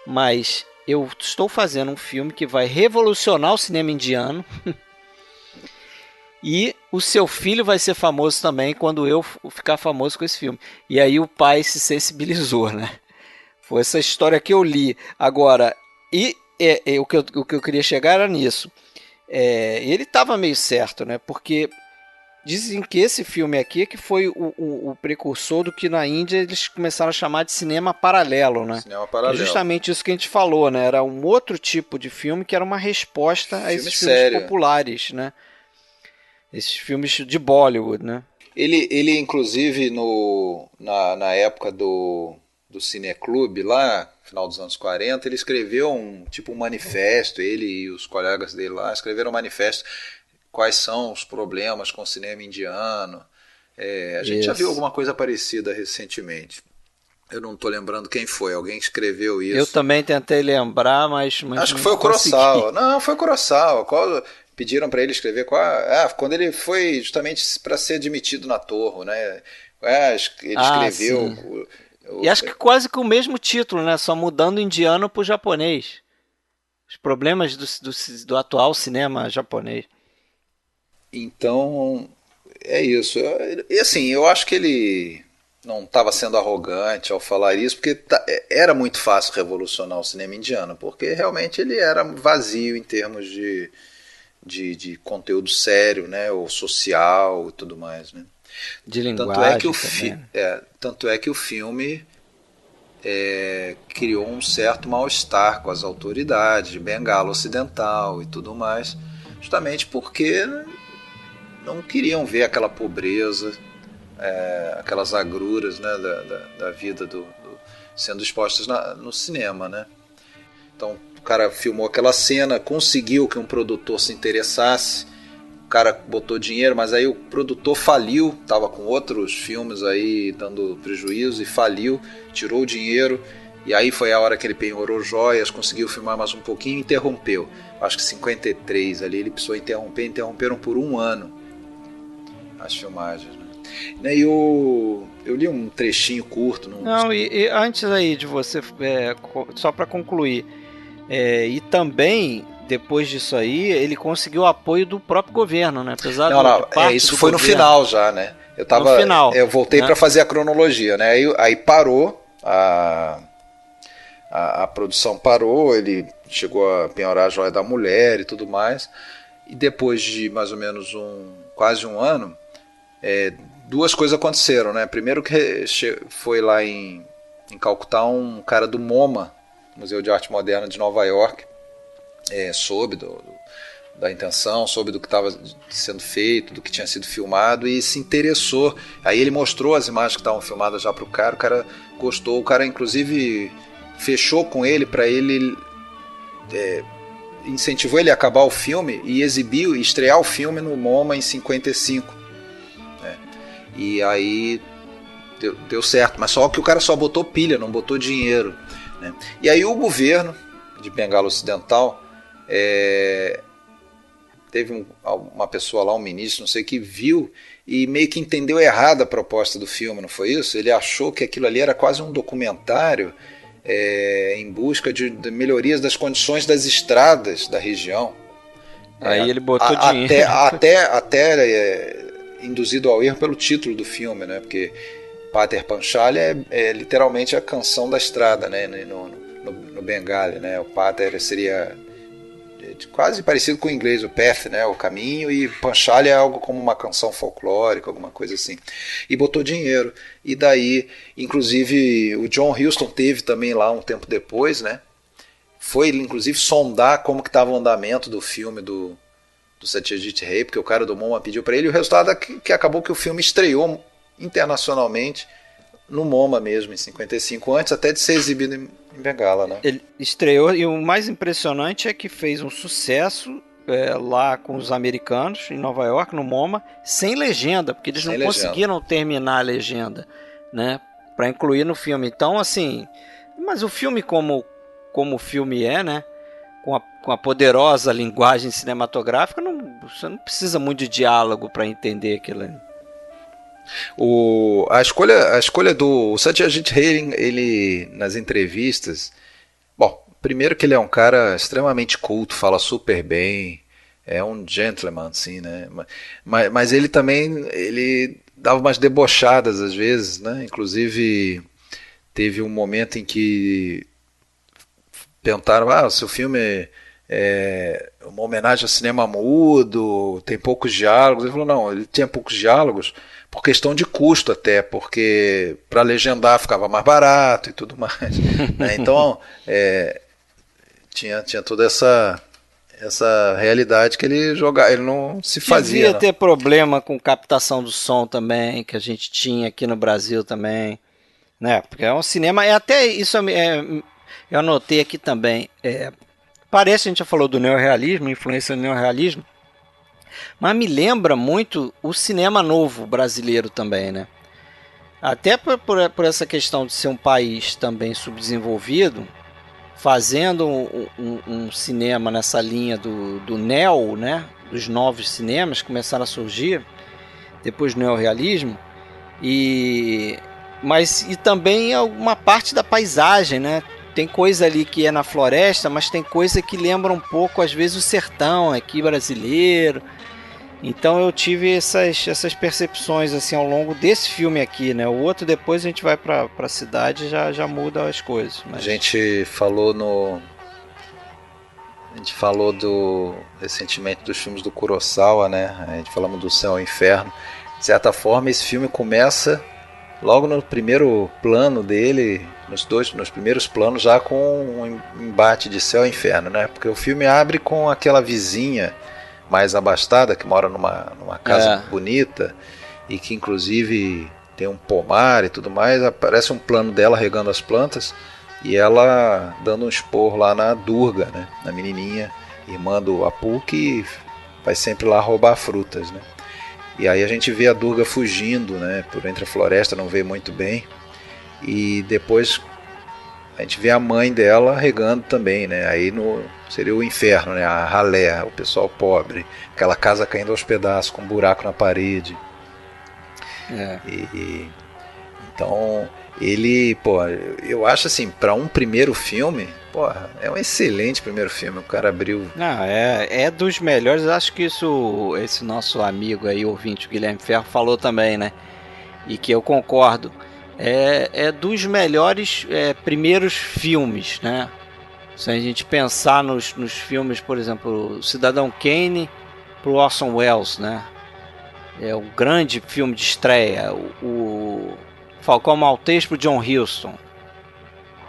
mas eu estou fazendo um filme que vai revolucionar o cinema indiano. E o seu filho vai ser famoso também quando eu ficar famoso com esse filme. E aí o pai se sensibilizou, né? Foi essa história que eu li. Agora, o que eu queria chegar era nisso. Ele estava meio certo, né? Porque dizem que esse filme aqui é que foi o precursor do que na Índia eles começaram a chamar de cinema paralelo, né? Cinema paralelo. É justamente isso que a gente falou, né? Era um outro tipo de filme que era uma resposta a esses filmes populares, né? Esses filmes de Bollywood, né? Ele inclusive, na época do Cineclube, lá, final dos anos 40, ele escreveu um manifesto, ele e os colegas dele lá escreveram um manifesto, quais são os problemas com o cinema indiano. A gente já viu alguma coisa parecida recentemente. Eu não estou lembrando quem foi, alguém escreveu isso. Eu também tentei lembrar, mas acho que foi o Kurosawa. Não, foi o Kurosawa. Pediram para ele escrever quando ele foi justamente para ser admitido na Torre, né? Ele escreveu. E acho que quase que o mesmo título, né? Só mudando indiano para o japonês. Os problemas do atual cinema japonês. Então, é isso. E assim, eu acho que ele não estava sendo arrogante ao falar isso, porque era muito fácil revolucionar o cinema indiano, porque realmente ele era vazio em termos de conteúdo sério, né, ou social e tudo mais, né? De linguagem tanto é que o filme criou um certo mal-estar com as autoridades de Bengala Ocidental e tudo mais, justamente porque não queriam ver aquela pobreza, aquelas agruras, né, da vida sendo expostas no cinema, né? Então o cara filmou aquela cena, conseguiu que um produtor se interessasse, o cara botou dinheiro, mas aí o produtor faliu, estava com outros filmes aí dando prejuízo e faliu, tirou o dinheiro, e aí foi a hora que ele penhorou joias, conseguiu filmar mais um pouquinho e interrompeu. Acho que 53 ali ele precisou interromperam por 1 ano as filmagens, né? E eu li um trechinho curto. Não, e antes aí de você, só para concluir, e também depois disso aí ele conseguiu o apoio do próprio governo, né? Apesar isso foi no final já, né? Eu voltei, né, para fazer a cronologia, né? Aí parou a produção parou, ele chegou a penhorar a joia da mulher e tudo mais, e depois de mais ou menos quase um ano, 2 coisas aconteceram, né? Primeiro que foi lá em Calcutá um cara do MoMA, Museu de Arte Moderna de Nova York, soube da intenção, soube do que estava sendo feito, do que tinha sido filmado e se interessou. Aí ele mostrou as imagens que estavam filmadas já para o cara gostou, o cara inclusive fechou com ele para ele incentivou ele a acabar o filme e estrear o filme no MoMA em 55. E aí deu certo, mas só que o cara só botou pilha, não botou dinheiro, né? E aí o governo de Bengala Ocidental teve uma pessoa lá, um ministro, não sei, que viu e meio que entendeu errado a proposta do filme, não foi isso? Ele achou que aquilo ali era quase um documentário em busca de melhorias das condições das estradas da região. Aí ele botou dinheiro. Até induzido ao erro pelo título do filme, né? Porque Pater Panchali é literalmente a canção da estrada, né? No Bengali, né? O Pater seria quase parecido com o inglês, o path, né? O caminho, e Panchali é algo como uma canção folclórica, alguma coisa assim. E botou dinheiro. E daí, inclusive, o John Huston teve também lá um tempo depois, né? Foi, inclusive, sondar como que estava o andamento do filme do Satyajit Ray, porque o cara do MoMA pediu para ele, e o resultado é que acabou que o filme estreou internacionalmente no MoMA mesmo, em 55, antes até de ser exibido em Bengala, né? Ele estreou, e o mais impressionante é que fez um sucesso lá com os americanos, em Nova York, no MoMA, sem legenda, porque eles não conseguiram terminar a legenda, né, para incluir no filme. Então, assim, mas o filme como o filme né, com a poderosa linguagem cinematográfica, você não precisa muito de diálogo para entender aquilo ali. A escolha do Satyajit Ray, ele nas entrevistas, bom, primeiro que ele é um cara extremamente culto, fala super bem, é um gentleman, assim, né? Mas ele também dava umas debochadas às vezes, né? Inclusive teve um momento em que perguntaram: o seu filme é uma homenagem ao cinema mudo, tem poucos diálogos. Ele falou: não, ele tinha poucos diálogos por questão de custo, até porque para legendar ficava mais barato e tudo mais, né? Então tinha toda essa realidade que ele não se fazia. Devia ter problema com captação do som também, que a gente tinha aqui no Brasil também, né? Porque é um cinema, até isso eu anotei aqui também. Parece, a gente já falou do neorrealismo, influência do neorrealismo, mas me lembra muito o cinema novo brasileiro também, né? Até por essa questão de ser um país também subdesenvolvido, fazendo um cinema nessa linha do neo, né? Dos novos cinemas que começaram a surgir depois do neorrealismo, e também uma parte da paisagem, né? Tem coisa ali que é na floresta, mas tem coisa que lembra um pouco, às vezes, o sertão aqui brasileiro. Então eu tive essas percepções assim ao longo desse filme aqui, né? O outro, depois a gente vai para a cidade, já muda as coisas. Mas... A gente falou recentemente dos filmes do Kurosawa, né? A gente falamos do Céu e Inferno. De certa forma, esse filme começa logo no primeiro plano dele, nos primeiros planos, já com um embate de céu e inferno, né? Porque o filme abre com aquela vizinha mais abastada que mora numa casa bonita e que inclusive tem um pomar e tudo mais. Aparece um plano dela regando as plantas e ela dando um esporro lá na Durga, né? Na menininha, irmã do Apu, que vai sempre lá roubar frutas, né? E aí a gente vê a Durga fugindo, né, por entre a floresta, não vê muito bem. E depois a gente vê a mãe dela regando também, né? Aí seria o inferno, né? A ralé, o pessoal pobre, aquela casa caindo aos pedaços com um buraco na parede. Então eu acho assim, para um primeiro filme, é um excelente primeiro filme. O cara abriu. Não, é dos melhores. Acho que esse nosso amigo aí, ouvinte, o Guilherme Ferro, falou também, né? E que eu concordo. É dos melhores primeiros filmes, né? Se a gente pensar nos filmes, por exemplo, o Cidadão Kane pro Orson Welles, né? É um grande filme de estreia. O Falcão Maltês pro John Huston,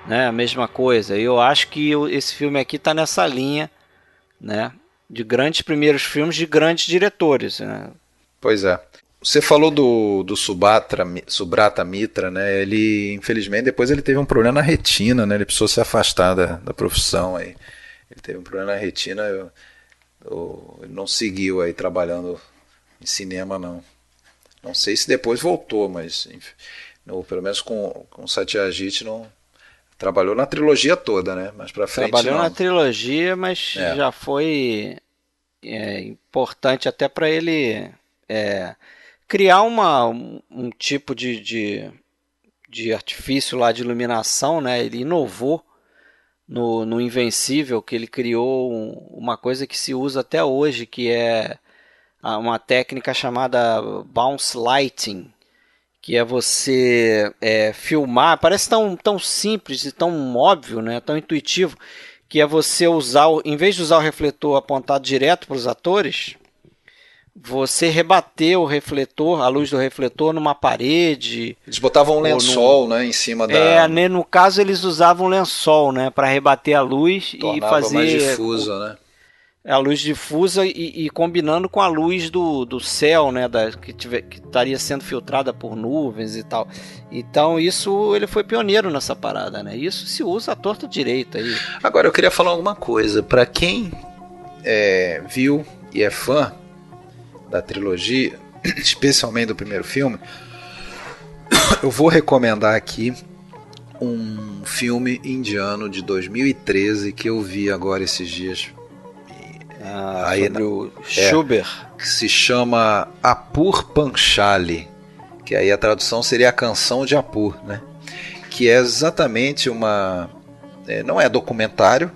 né? A mesma coisa. Eu acho que esse filme aqui tá nessa linha, né? De grandes primeiros filmes de grandes diretores, né? Pois é. Você falou do Subrata Mitra, né? Ele, infelizmente, depois ele teve um problema na retina, né? Ele precisou se afastar da profissão aí. Ele teve um problema na retina, ele não seguiu aí trabalhando em cinema, não. Não sei se depois voltou, mas pelo menos com o Satyajit não trabalhou na trilogia toda, né? Mas para frente trabalhou não. Na trilogia, mas já foi importante até para ele criar um tipo de artifício lá de iluminação, né? Ele inovou no Invencível, que ele criou uma coisa que se usa até hoje, que é uma técnica chamada bounce lighting, que é você filmar, parece tão simples e tão óbvio, né? Tão intuitivo, que é você usar, em vez de usar o refletor apontado direto para os atores, você rebater o refletor, a luz do refletor numa parede. Eles botavam um lençol, né, em cima da... No caso eles usavam lençol, né, para rebater a luz. Tornava e fazer mais difusa, né? A luz difusa e combinando com a luz do céu, né, que estaria sendo filtrada por nuvens e tal. Então isso, ele foi pioneiro nessa parada, né? Isso se usa à torta direita aí. Agora eu queria falar alguma coisa. Para quem viu e é fã da trilogia, especialmente do primeiro filme, eu vou recomendar aqui um filme indiano de 2013 que eu vi agora esses dias. Sobre o Schubert, que se chama Apur Panchali, que aí a tradução seria a canção de Apur, né? Que é exatamente não é documentário,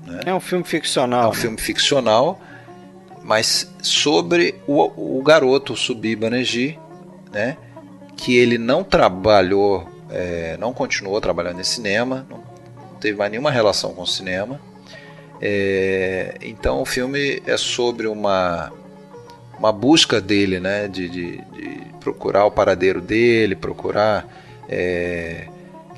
né? É um filme ficcional. É um filme ficcional, mas sobre o garoto Subir Banerjee, né? Que ele não trabalhou, não continuou trabalhando em cinema, não teve mais nenhuma relação com o cinema. Então o filme é sobre uma busca dele, né? De procurar o paradeiro dele, procurar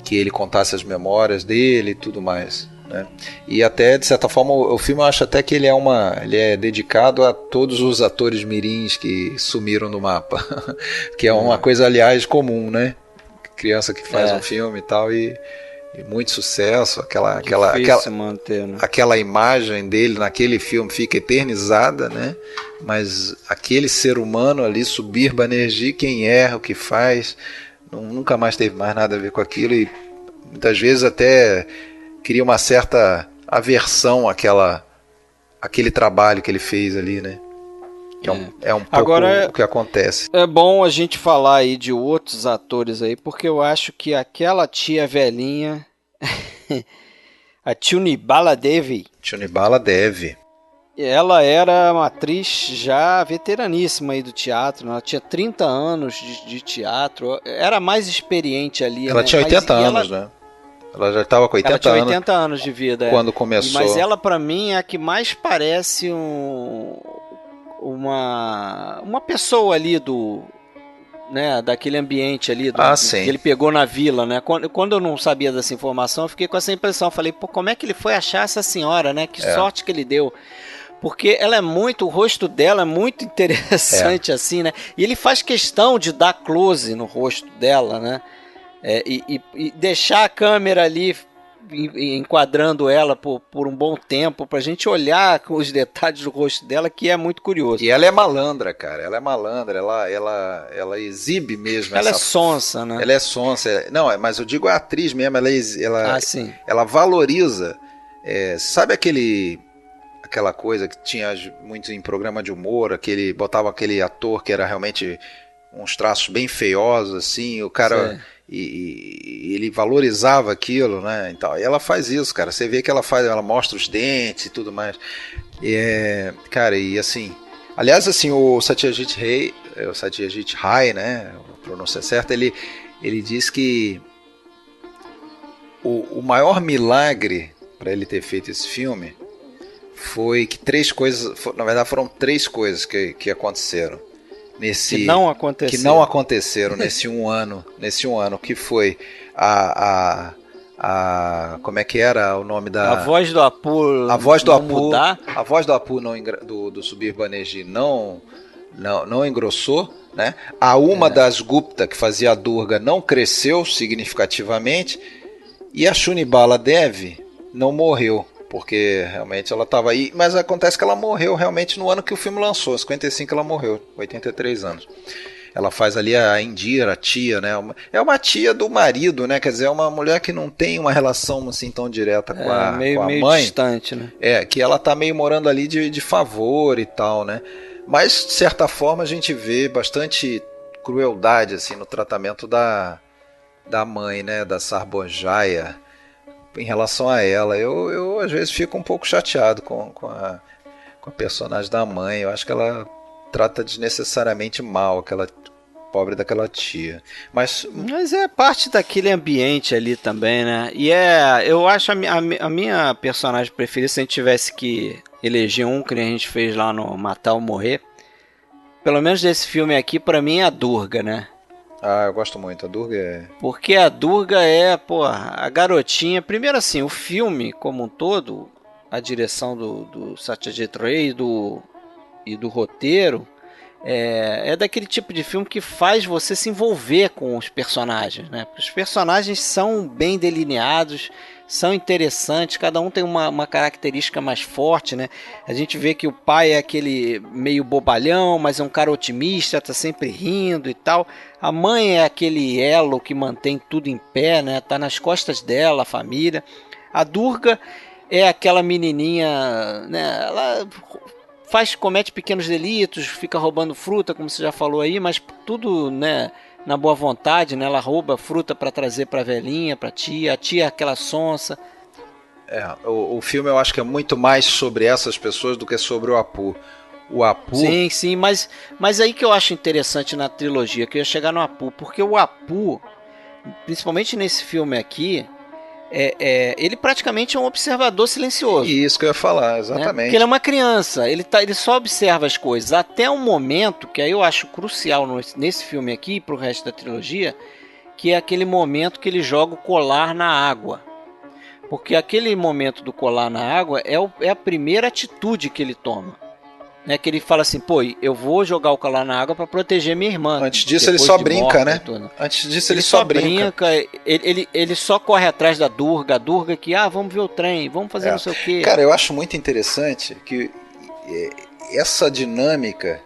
que ele contasse as memórias dele e tudo mais, né? E até, de certa forma, o filme, eu acho até que ele é dedicado a todos os atores mirins que sumiram do mapa, que é uma coisa, aliás, comum, né? Criança que faz um filme e tal, e muito sucesso, manter, né? Aquela imagem dele naquele filme fica eternizada, né? Mas aquele ser humano ali, Subir Banerjee, quem erra, o que faz, nunca mais teve mais nada a ver com aquilo, e muitas vezes até cria uma certa aversão àquele trabalho que ele fez ali, né? Que é um pouco o que acontece. É bom a gente falar aí de outros atores aí, porque eu acho que aquela tia velhinha, a Chunibala Devi, ela era uma atriz já veteraníssima aí do teatro, ela tinha 30 anos de teatro, era mais experiente ali. Ela tinha 80 anos, né? Ela já estava com 80 anos. Ela tinha 80 anos de vida. Quando começou. Mas ela, pra mim, é a que mais parece uma pessoa ali daquele ambiente ali sim. Que ele pegou na vila, né? Quando eu não sabia dessa informação, eu fiquei com essa impressão. Falei, pô, como é que ele foi achar essa senhora, né? Que sorte que ele deu. Porque o rosto dela é muito interessante, assim, né? E ele faz questão de dar close no rosto dela, né? E deixar a câmera ali enquadrando ela por um bom tempo, pra gente olhar os detalhes do rosto dela, que é muito curioso. E ela é malandra, cara, ela exibe mesmo. Ela é sonsa, né? Ela é sonsa. Não, mas eu digo a atriz mesmo, sim. Ela valoriza, sabe aquela coisa que tinha muito em programa de humor, botava aquele ator que era realmente uns traços bem feiosos, assim, o cara... Sim. E ele valorizava aquilo, né? Então, e ela faz isso, cara. Você vê que ela mostra os dentes e tudo mais. Cara, e assim... Aliás, assim, o Satyajit Ray, né? A pronúncia certa, ele diz que o maior milagre para ele ter feito esse filme foi que na verdade foram três coisas que aconteceram. Que não aconteceram nesse um ano, que foi como é que era o nome da... A voz do Apu. A voz do Apu. A voz do Apu do Subir Banerjee não engrossou, né? Das Gupta, que fazia a Durga, não cresceu significativamente, e a Chunibala Devi não morreu, porque realmente ela estava aí, mas acontece que ela morreu realmente no ano que o filme lançou, em 55 ela morreu, 83 anos. Ela faz ali a Indira, a tia, né? É uma tia do marido, né? Quer dizer, é uma mulher que não tem uma relação assim tão direta com a meio mãe. Distante, né? Que ela tá meio morando ali de favor e tal, né? Mas, de certa forma, a gente vê bastante crueldade assim, no tratamento da mãe, né, da Sarbojaya, em relação a ela. Eu às vezes fico um pouco chateado com a personagem da mãe. Eu acho que ela trata desnecessariamente mal aquela pobre daquela tia. Mas é parte daquele ambiente ali também, né? E eu acho a minha personagem preferida, se a gente tivesse que eleger um que a gente fez lá no Matar ou Morrer, pelo menos desse filme aqui, pra mim é a Durga, né? eu gosto muito. A Durga é... Porque a Durga a garotinha... Primeiro assim, o filme como um todo, a direção do Satyajit Ray e do roteiro, é daquele tipo de filme que faz você se envolver com os personagens, né? Os personagens são bem delineados, são interessantes, cada um tem uma característica mais forte, né? A gente vê que o pai é aquele meio bobalhão, mas é um cara otimista, tá sempre rindo e tal. A mãe é aquele elo que mantém tudo em pé, né? Tá nas costas dela, a família. A Durga é aquela menininha, né? Ela comete pequenos delitos, fica roubando fruta, como você já falou aí, mas tudo, né, na boa vontade, né? Ela rouba fruta para trazer para a velhinha, para a tia é aquela sonsa. O filme eu acho que é muito mais sobre essas pessoas do que sobre o Apu. O Apu... Sim, mas aí que eu acho interessante na trilogia, que eu ia chegar no Apu, porque o Apu, principalmente nesse filme aqui, ele praticamente é um observador silencioso. Isso que eu ia falar, exatamente. Né? Porque ele é uma criança, ele só observa as coisas. Até um momento, que aí eu acho crucial nesse filme aqui e pro resto da trilogia, que é aquele momento que ele joga o colar na água. Porque aquele momento do colar na água é a primeira atitude que ele toma. Né, que ele fala assim, pô, eu vou jogar o colar na água para proteger minha irmã. Antes disso ele só brinca, né? Antes disso ele só brinca. Ele só corre atrás da Durga, a Durga que, vamos ver o trem, vamos fazer não sei o quê. Cara, eu acho muito interessante que essa dinâmica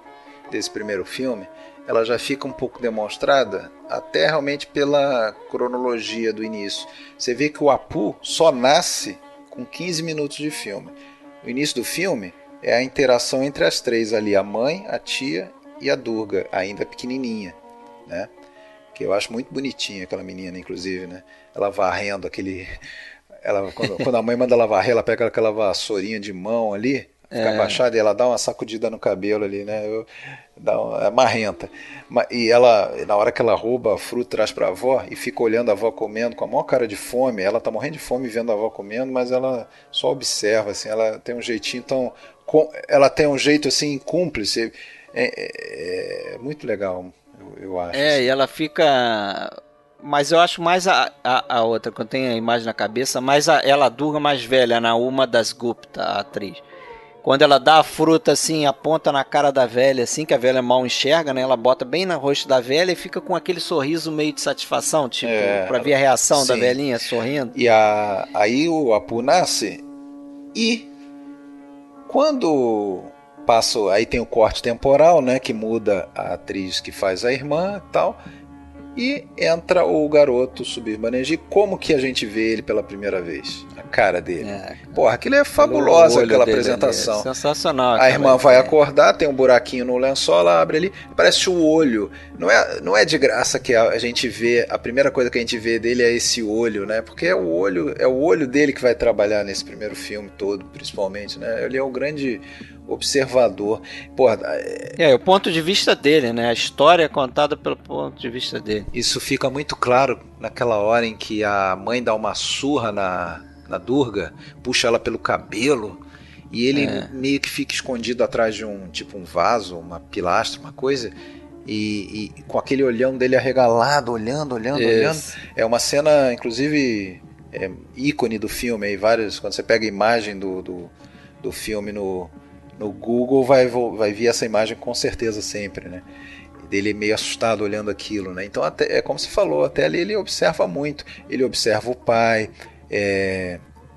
desse primeiro filme, ela já fica um pouco demonstrada até realmente pela cronologia do início. Você vê que o Apu só nasce com 15 minutos de filme. O início do filme é a interação entre as três ali, a mãe, a tia e a Durga, ainda pequenininha, né? Que eu acho muito bonitinha aquela menina, inclusive, né? Ela varrendo quando a mãe manda ela varrer, ela pega aquela vassourinha de mão ali, fica abaixada e ela dá uma sacudida no cabelo ali, né? É marrenta. E ela, na hora que ela rouba a fruta, traz pra avó e fica olhando a avó comendo com a maior cara de fome. Ela tá morrendo de fome vendo a avó comendo, mas ela só observa, assim. Ela tem um jeitinho tão... Ela tem um jeito, assim, cúmplice. É muito legal, eu acho. E ela fica... Mas eu acho mais a outra, quando tem a imagem na cabeça, mais ela Durga mais velha, na Uma das Gupta, a atriz. Quando ela dá a fruta assim, aponta na cara da velha, assim, que a velha mal enxerga, né? Ela bota bem no rosto da velha e fica com aquele sorriso meio de satisfação, tipo, pra ver a reação da velhinha sorrindo. E aí o Apu nasce e quando passa, aí tem o corte temporal, né? Que muda a atriz que faz a irmã e tal. E entra o garoto Subir-Banerjee. Como que a gente vê ele pela primeira vez? A cara dele. Porra, aquilo é fabulosa, aquela apresentação. Sensacional. A irmã vai acordar, tem um buraquinho no lençol, ela abre ali, parece o olho. Não é de graça que a gente vê, a primeira coisa que a gente vê dele é esse olho, né? Porque é o olho dele que vai trabalhar nesse primeiro filme todo, principalmente, né? Ele é o grande observador. Porra, o ponto de vista dele, né? A história é contada pelo ponto de vista dele. Isso fica muito claro naquela hora em que a mãe dá uma surra na Durga, puxa ela pelo cabelo e ele meio que fica escondido atrás de um vaso, uma pilastra, uma coisa, e com aquele olhão dele arregalado, olhando. É uma cena, inclusive, ícone do filme. Aí quando você pega a imagem do filme no Google, vai vir essa imagem com certeza sempre, né? Dele meio assustado olhando aquilo, né? Então, até, como você falou, até ali ele observa muito. Ele observa o pai,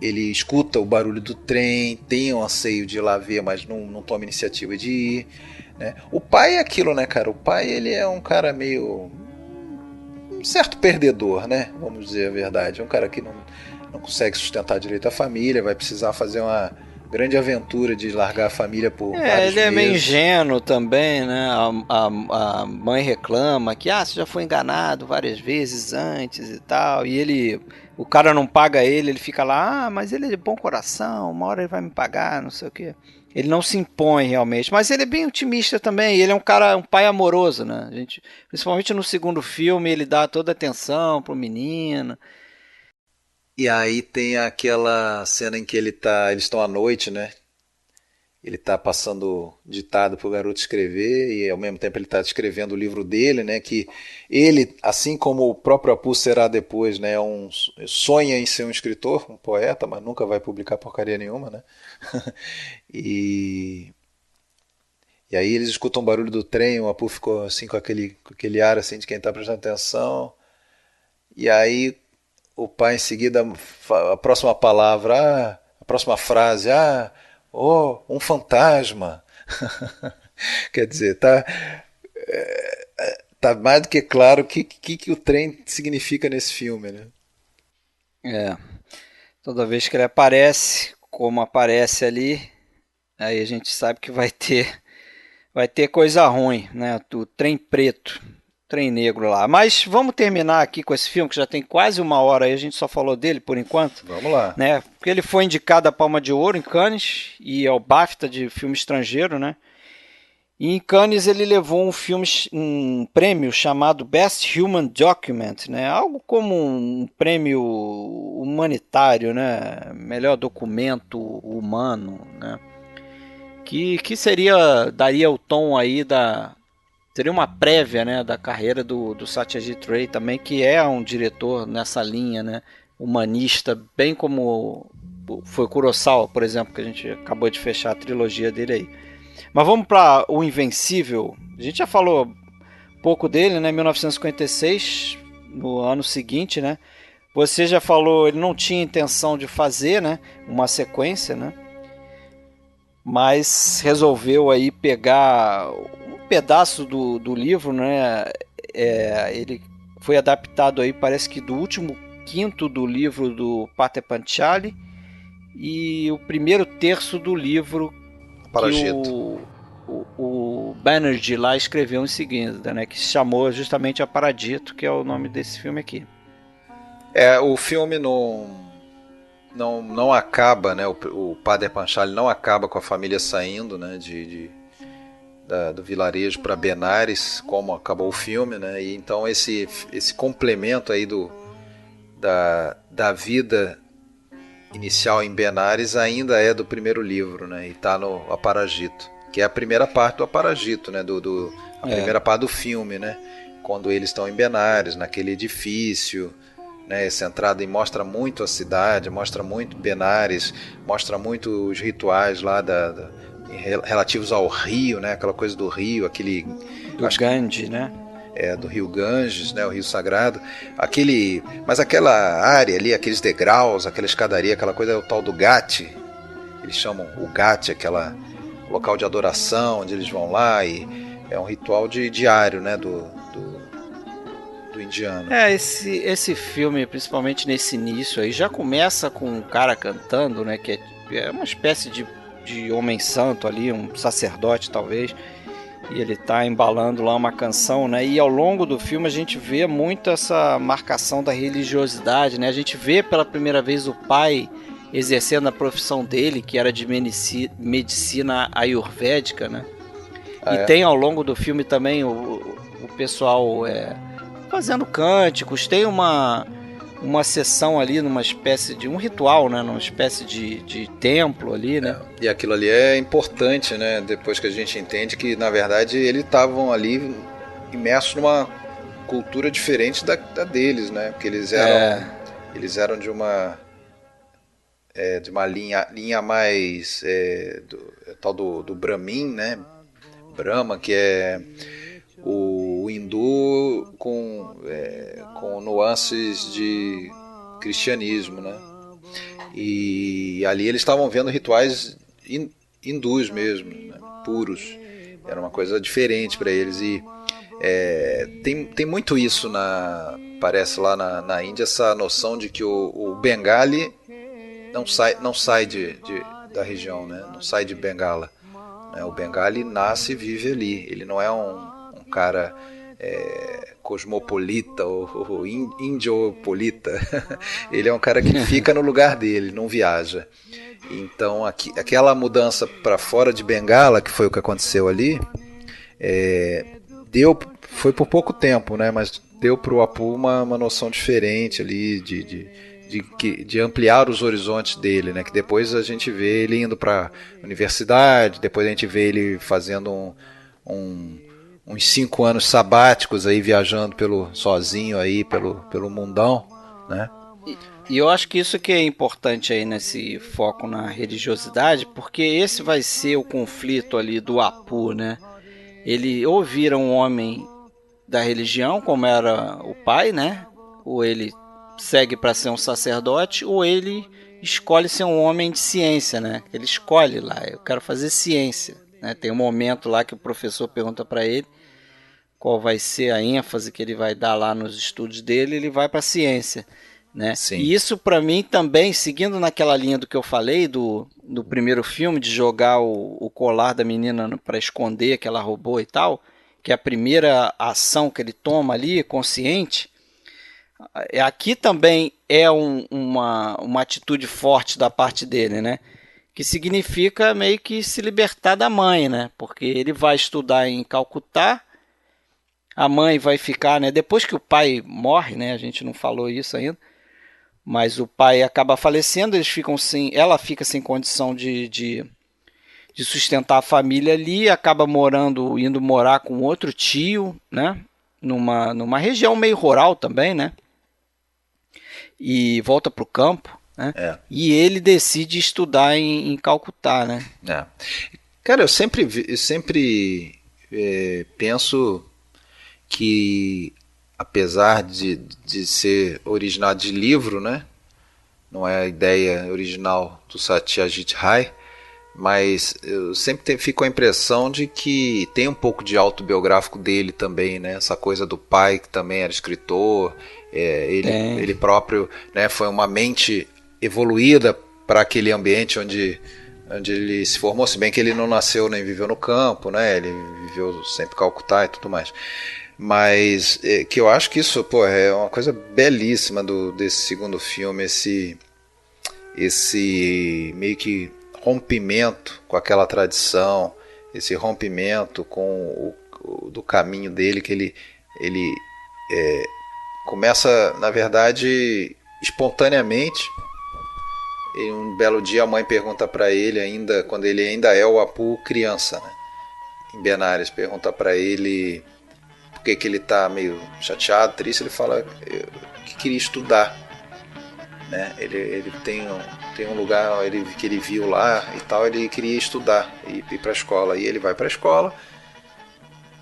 ele escuta o barulho do trem, tem um anseio de ir lá ver, mas não toma iniciativa de ir, né? O pai é aquilo, né, cara? O pai, ele é um cara meio... um certo perdedor, né? Vamos dizer a verdade. É um cara que não consegue sustentar direito a família, vai precisar fazer grande aventura de largar a família por vários ele é meio meses. ingênuo também, né? A mãe reclama que você já foi enganado várias vezes antes e tal. E o cara não paga ele fica lá, mas ele é de bom coração, uma hora ele vai me pagar, não sei o quê. Ele não se impõe realmente, mas ele é bem otimista também. Ele é um pai amoroso, né? Principalmente no segundo filme, ele dá toda a atenção pro menino. E aí tem aquela cena em que eles estão à noite, né? Ele está passando ditado para o garoto escrever e ao mesmo tempo ele está escrevendo o livro dele, né? Que ele, assim como o próprio Apu será depois, né? Sonha em ser um escritor, um poeta, mas nunca vai publicar porcaria nenhuma, né? e, e aí eles escutam o barulho do trem, o Apu ficou assim com aquele ar assim de quem está prestando atenção. E aí o pai em seguida, a próxima palavra, a próxima frase, oh, um fantasma. Quer dizer, tá mais do que claro o que o trem significa nesse filme, né? É, toda vez que ele aparece, como aparece ali, aí a gente sabe que vai ter coisa ruim, né? O trem preto, trem negro lá. Mas vamos terminar aqui com esse filme, que já tem quase uma hora aí, a gente só falou dele por enquanto. Vamos lá. Né? Porque ele foi indicado a Palma de Ouro em Cannes e ao BAFTA de filme estrangeiro, né? E em Cannes ele levou um prêmio chamado Best Human Document, né? Algo como um prêmio humanitário, né? Melhor documento humano, né? Que daria o tom aí seria uma prévia, né, da carreira do Satyajit Ray também, que é um diretor nessa linha, né, humanista, bem como foi Kurosawa, por exemplo, que a gente acabou de fechar a trilogia dele aí. Mas vamos para O Invencível. A gente já falou um pouco dele, né, 1956, no ano seguinte, né. Você já falou, ele não tinha intenção de fazer, né, uma sequência, né, mas resolveu aí pegar um pedaço do livro, né? Ele foi adaptado aí, parece que do último quinto do livro do Pate Panchali e o primeiro terço do livro Parajito. Que o Banerjee lá escreveu em seguida, né? Que se chamou justamente A Paradito, que é o nome desse filme aqui. O filme não acaba, né? O Padre Panchali não acaba com a família saindo, né? Do vilarejo para Benares, como acabou o filme, né? E então esse complemento aí da vida inicial em Benares ainda é do primeiro livro, né? E está no Aparajito, que é a primeira parte do Aparajito, né? A primeira parte do filme, né? Quando eles estão em Benares, naquele edifício, né, centrado e mostra muito a cidade, mostra muito Benares, mostra muito os rituais lá relativos ao rio, né, aquela coisa do rio, aquele do Ganges, né? Do rio Ganges, né, o rio sagrado, mas aquela área ali, aqueles degraus, aquela escadaria, aquela coisa é o tal do Ghat, eles chamam o Ghat, aquela local de adoração onde eles vão lá e é um ritual diário, né, do indiano. Esse filme, principalmente nesse início aí, já começa com um cara cantando, né? Que é uma espécie de homem santo ali, um sacerdote talvez. E ele tá embalando lá uma canção, né? E ao longo do filme a gente vê muito essa marcação da religiosidade, né? A gente vê pela primeira vez o pai exercendo a profissão dele, que era de medicina ayurvédica, né? Tem ao longo do filme também o pessoal fazendo cânticos, tem uma sessão ali numa espécie de um ritual, né, numa espécie de templo ali, né? E aquilo ali é importante, né, depois que a gente entende que na verdade eles estavam ali imersos numa cultura diferente da deles, né, porque eles eram de uma linha mais tal do Brahmin, né, Brahma, que é o hindu com nuances de cristianismo, né? E ali eles estavam vendo rituais hindus mesmo, né? Puros. Era uma coisa diferente para eles. E tem muito isso, parece lá na Índia, essa noção de que o Bengali não sai da região, né? Não sai de Bengala. Né? O Bengali nasce e vive ali. Ele não é um cara cosmopolita ou indiopolita. Ele é um cara que fica no lugar dele, não viaja. Então aquela mudança para fora de Bengala, que foi o que aconteceu ali, foi por pouco tempo, né? Mas deu para o Apu uma noção diferente ali de ampliar os horizontes dele, né? Que depois a gente vê ele indo para a universidade, depois a gente vê ele fazendo uns 5 anos sabáticos aí, viajando sozinho aí pelo mundão, né? E eu acho que isso que é importante aí nesse foco na religiosidade, porque esse vai ser o conflito ali do Apu, né? Ele ou vira um homem da religião, como era o pai, né? Ou ele segue para ser um sacerdote, ou ele escolhe ser um homem de ciência, né? Ele escolhe lá, eu quero fazer ciência, né? Tem um momento lá que o professor pergunta para ele qual vai ser a ênfase que ele vai dar lá nos estudos dele, ele vai para a ciência, né? Sim. E isso para mim também, seguindo naquela linha do que eu falei do primeiro filme, de jogar o colar da menina para esconder que ela roubou e tal, que é a primeira ação que ele toma ali, consciente, aqui também é uma atitude forte da parte dele, né? Que significa meio que se libertar da mãe, né? Porque ele vai estudar em Calcutá, a mãe vai ficar, né? Depois que o pai morre, né? A gente não falou isso ainda, mas o pai acaba falecendo, ela fica sem condição de sustentar a família ali, acaba indo morar com outro tio, né? Numa região meio rural também, né? E volta para o campo, né? E ele decide estudar em Calcutá, né? Cara, eu sempre penso que, apesar de ser originado de livro, né? Não é a ideia original do Satyajit Ray, mas eu sempre fico com a impressão de que tem um pouco de autobiográfico dele também, né? Essa coisa do pai, que também era escritor, ele próprio, né, foi uma mente evoluída para aquele ambiente onde ele se formou, se bem que ele não nasceu nem viveu no campo, né? Ele viveu sempre em Calcutá e tudo mais. Mas que eu acho que isso, é uma coisa belíssima desse segundo filme, esse meio que rompimento com aquela tradição, esse rompimento do caminho dele, que ele começa, na verdade, espontaneamente. E um belo dia a mãe pergunta para ele, quando ele ainda é o Apu criança, né? Em Benares, pergunta para ele por que ele está meio chateado, triste. Ele fala que queria estudar, né? Ele tem um lugar que ele viu lá e tal, ele queria estudar e ir para a escola. E ele vai para a escola,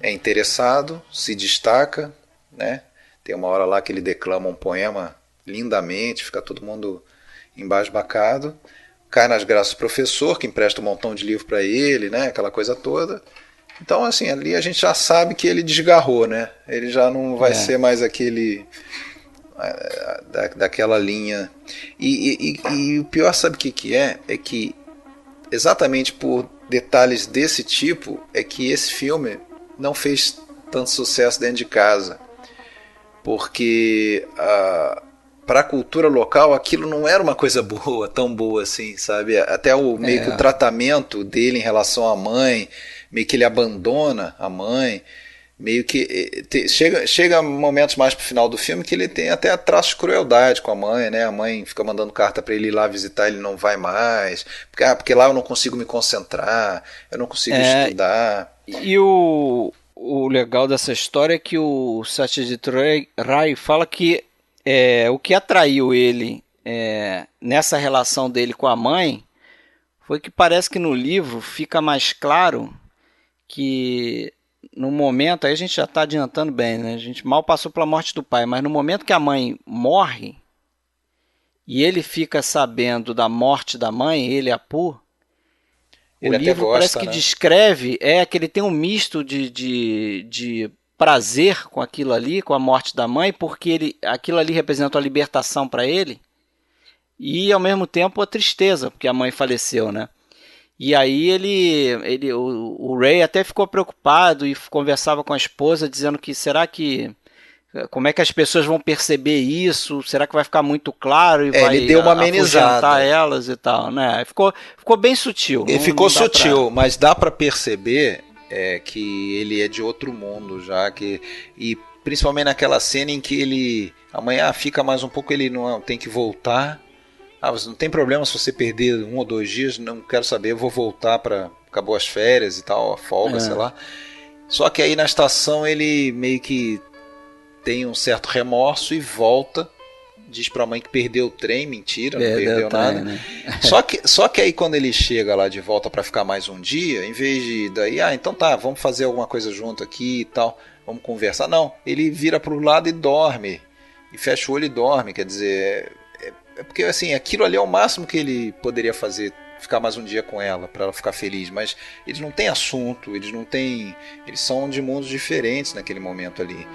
é interessado, se destaca, né? Tem uma hora lá que ele declama um poema lindamente, fica todo mundo embasbacado, cai nas graças do professor, que empresta um montão de livro para ele, né? Aquela coisa toda. Então, assim, ali a gente já sabe que ele desgarrou, né? Ele já não vai ser mais aquele daquela linha. E o pior, sabe o que é? É que exatamente por detalhes desse tipo é que esse filme não fez tanto sucesso dentro de casa, porque para a cultura local aquilo não era uma coisa boa, tão boa assim, sabe? Até meio que o tratamento dele em relação à mãe, meio que ele abandona a mãe, meio que chega momentos mais pro final do filme que ele tem até traços de crueldade com a mãe, né? A mãe fica mandando carta para ele ir lá visitar, ele não vai mais, porque lá eu não consigo me concentrar, eu não consigo estudar. E o legal dessa história é que o Satyajit Ray fala que o que atraiu ele nessa relação dele com a mãe foi que parece que no livro fica mais claro que no momento, aí a gente já está adiantando bem, né? A gente mal passou pela morte do pai, mas no momento que a mãe morre e ele fica sabendo da morte da mãe, ele, Apu, o livro parece que descreve que ele tem um misto de prazer com aquilo ali, com a morte da mãe, porque aquilo ali representa a libertação para ele e ao mesmo tempo a tristeza, porque a mãe faleceu, né? E aí o Ray até ficou preocupado e conversava com a esposa dizendo que como é que as pessoas vão perceber isso? Será que vai ficar muito claro e vai ele deu uma amenizada. afugentar elas e tal, né? Ficou bem sutil. Ele ficou sutil, mas dá para perceber que ele é de outro mundo já, e principalmente naquela cena em que ele amanhã fica mais um pouco, ele não tem que voltar. Você não tem problema se você perder 1 ou 2 dias, não quero saber, eu vou voltar para acabou as férias e tal, a folga, sei lá. Só que aí na estação ele meio que tem um certo remorso e volta, diz pra mãe que perdeu o trem, mentira, não perdeu nada. Né? Só que aí quando ele chega lá de volta pra ficar mais um dia, em vez de daí, então tá, vamos fazer alguma coisa junto aqui e tal, vamos conversar. Não, ele vira pro lado e dorme, e fecha o olho e dorme, quer dizer, é porque assim, aquilo ali é o máximo que ele poderia fazer, ficar mais um dia com ela, pra ela ficar feliz, mas eles não têm assunto, eles são de mundos diferentes naquele momento ali.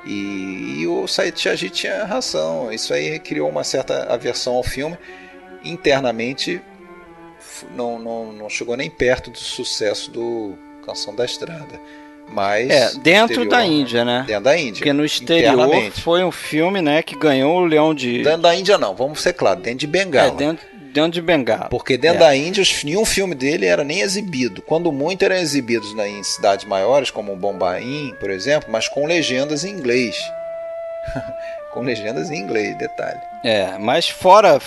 E o Satyajit tinha razão, isso aí criou uma certa aversão ao filme. Internamente não chegou nem perto do sucesso do Canção da Estrada, mas dentro da Índia, né? Dentro da Índia, porque no exterior foi um filme, né, que ganhou o Leão de... Dentro da Índia não, vamos ser claros, dentro de Bengala. Dentro de Bengala. Porque dentro da Índia, nenhum filme dele era nem exibido. Quando muito eram exibidos em cidades maiores, como Bombaim, por exemplo, mas com legendas em inglês. Com legendas em inglês, detalhe. Mas fora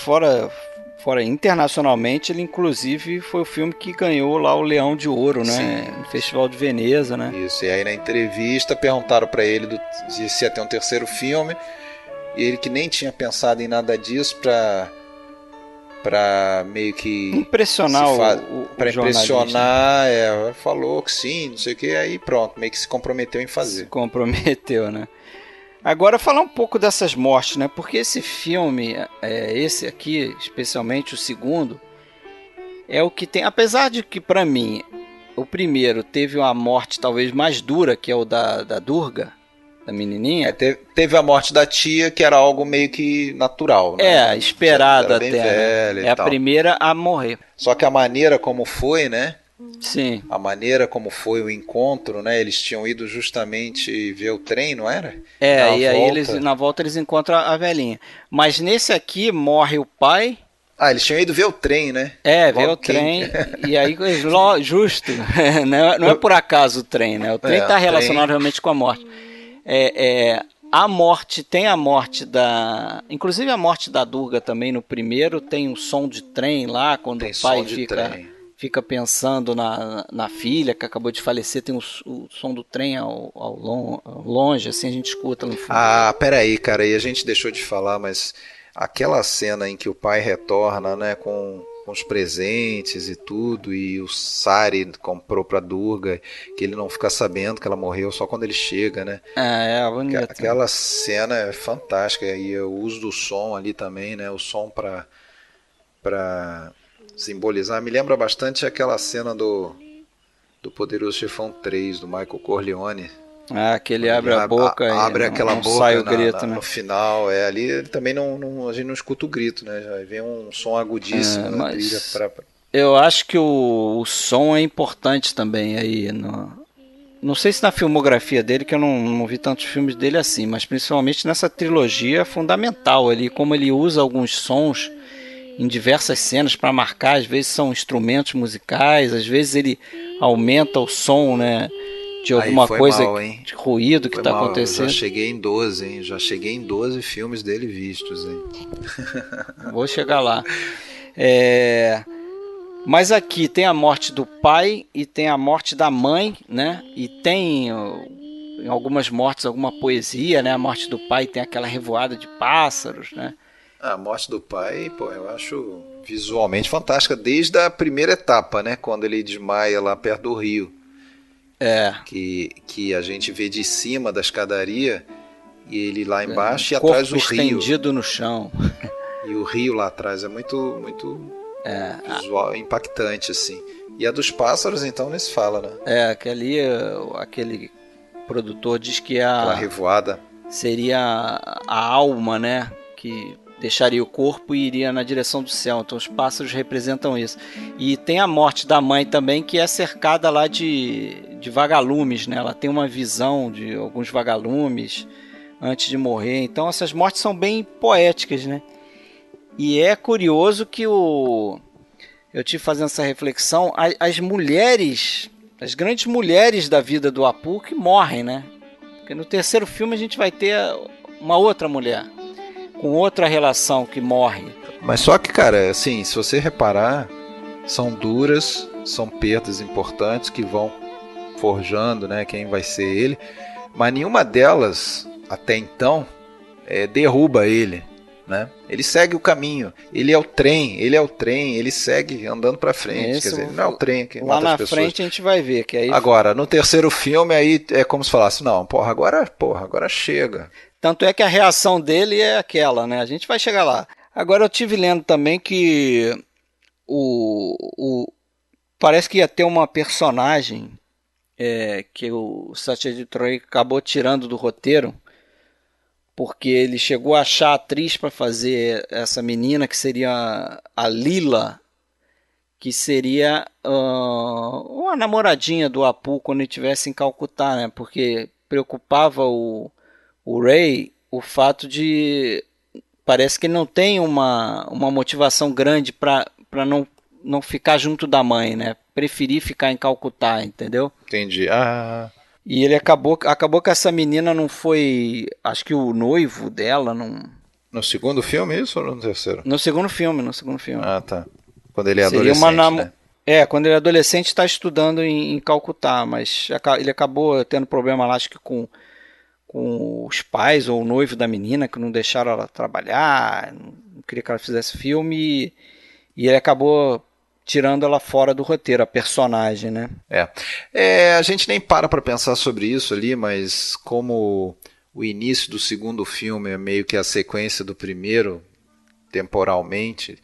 internacionalmente, ele inclusive foi o filme que ganhou lá o Leão de Ouro, né? Sim. No Festival de Veneza, né? Isso, e aí na entrevista perguntaram para ele se ia ter um terceiro filme, e ele que nem tinha pensado em nada disso para meio que impressionar para impressionar, falou que sim, não sei o que, aí pronto, meio que se comprometeu em fazer. Se comprometeu, né? Agora falar um pouco dessas mortes, né? Porque esse filme, esse aqui, especialmente o segundo, é o que tem, apesar de que para mim o primeiro teve uma morte talvez mais dura, que é o da Durga, da menininha. Teve a morte da tia, que era algo meio que natural, né? Esperada até. Velha, é a primeira a morrer. Só que a maneira como foi, né? Sim. A maneira como foi o encontro, né? Eles tinham ido justamente ver o trem, não era? Aí na volta eles encontram a velhinha. Mas nesse aqui morre o pai. Eles tinham ido ver o trem, né? Ver o trem. E aí, justo. Não é por acaso o trem, né? O trem está relacionado realmente com a morte. A morte, tem a morte inclusive a morte da Durga também no primeiro, tem um som de trem lá, quando o pai fica pensando na filha que acabou de falecer, tem o som do trem ao longe, assim a gente escuta no fundo. Peraí, cara, e a gente deixou de falar, mas aquela cena em que o pai retorna, né, com os presentes e tudo, e o sari comprou pra Durga, que ele não fica sabendo que ela morreu só quando ele chega, né? Bonita. Aquela cena é fantástica, e o uso do som ali também, né? O som pra simbolizar, me lembra bastante aquela cena do Poderoso Chefão 3, do Michael Corleone. Que ele abre a boca abre aquela boca sai o grito, né? No final, ali ele também a gente não escuta o grito, né? Já vem um som agudíssimo na trilha eu acho que o som é importante também aí. Não sei se na filmografia dele, que eu não vi tantos filmes dele assim, mas principalmente nessa trilogia é fundamental ali, como ele usa alguns sons em diversas cenas para marcar, às vezes são instrumentos musicais, às vezes ele aumenta o som, né? De alguma coisa, de ruído que está acontecendo. Eu já cheguei em 12, hein? Já cheguei em 12 filmes dele vistos, hein? Vou chegar lá. Mas aqui tem a morte do pai e tem a morte da mãe, né? E tem em algumas mortes alguma poesia, né? A morte do pai tem aquela revoada de pássaros, né? A morte do pai, eu acho visualmente fantástica desde a primeira etapa, né? Quando ele desmaia lá perto do rio. Que a gente vê de cima da escadaria e ele lá embaixo e atrás o rio estendido no chão. E o rio lá atrás é muito visual, impactante assim. E a dos pássaros então nem se fala, né? Aquele produtor diz que aquela revoada seria a alma, né? Que deixaria o corpo e iria na direção do céu. Então os pássaros representam isso. E tem a morte da mãe também, que é cercada lá de vagalumes, né? Ela tem uma visão de alguns vagalumes antes de morrer. Então essas mortes são bem poéticas, né? E é curioso que eu tive fazendo essa reflexão, as mulheres, as grandes mulheres da vida do Apu que morrem, né? Porque no terceiro filme a gente vai ter uma outra mulher com outra relação que morre. Mas só que, cara, assim, se você reparar, são duras, são perdas importantes que vão forjando, né, quem vai ser ele, mas nenhuma delas, até então, derruba ele, né? Ele segue o caminho, ele é o trem, ele segue andando pra frente, quer dizer, ele não é o trem que mata as pessoas. Lá na frente a gente vai ver que aí... Agora, no terceiro filme, aí é como se falasse, não, agora chega. Tanto é que a reação dele é aquela, né? A gente vai chegar lá. Agora eu tive lendo também que parece que ia ter uma personagem que o Satyajit Ray acabou tirando do roteiro, porque ele chegou a achar a atriz para fazer essa menina, que seria a Lila, que seria uma namoradinha do Apu quando ele estivesse em Calcutá, né? Porque preocupava o Ray o fato de... Parece que ele não tem uma motivação grande para não ficar junto da mãe, né? Preferir ficar em Calcutá, entendeu? Entendi. E ele acabou que essa menina não foi... Acho que o noivo dela não... No segundo filme isso ou no terceiro? No segundo filme. Ah, tá. Quando ele é adolescente, né? Quando ele é adolescente está estudando em Calcutá, mas ele acabou tendo problema lá, acho que com os pais ou o noivo da menina, que não deixaram ela trabalhar, não queria que ela fizesse filme, e ele acabou tirando ela fora do roteiro, a personagem, né? A gente nem para pensar sobre isso ali, mas como o início do segundo filme é meio que a sequência do primeiro, temporalmente,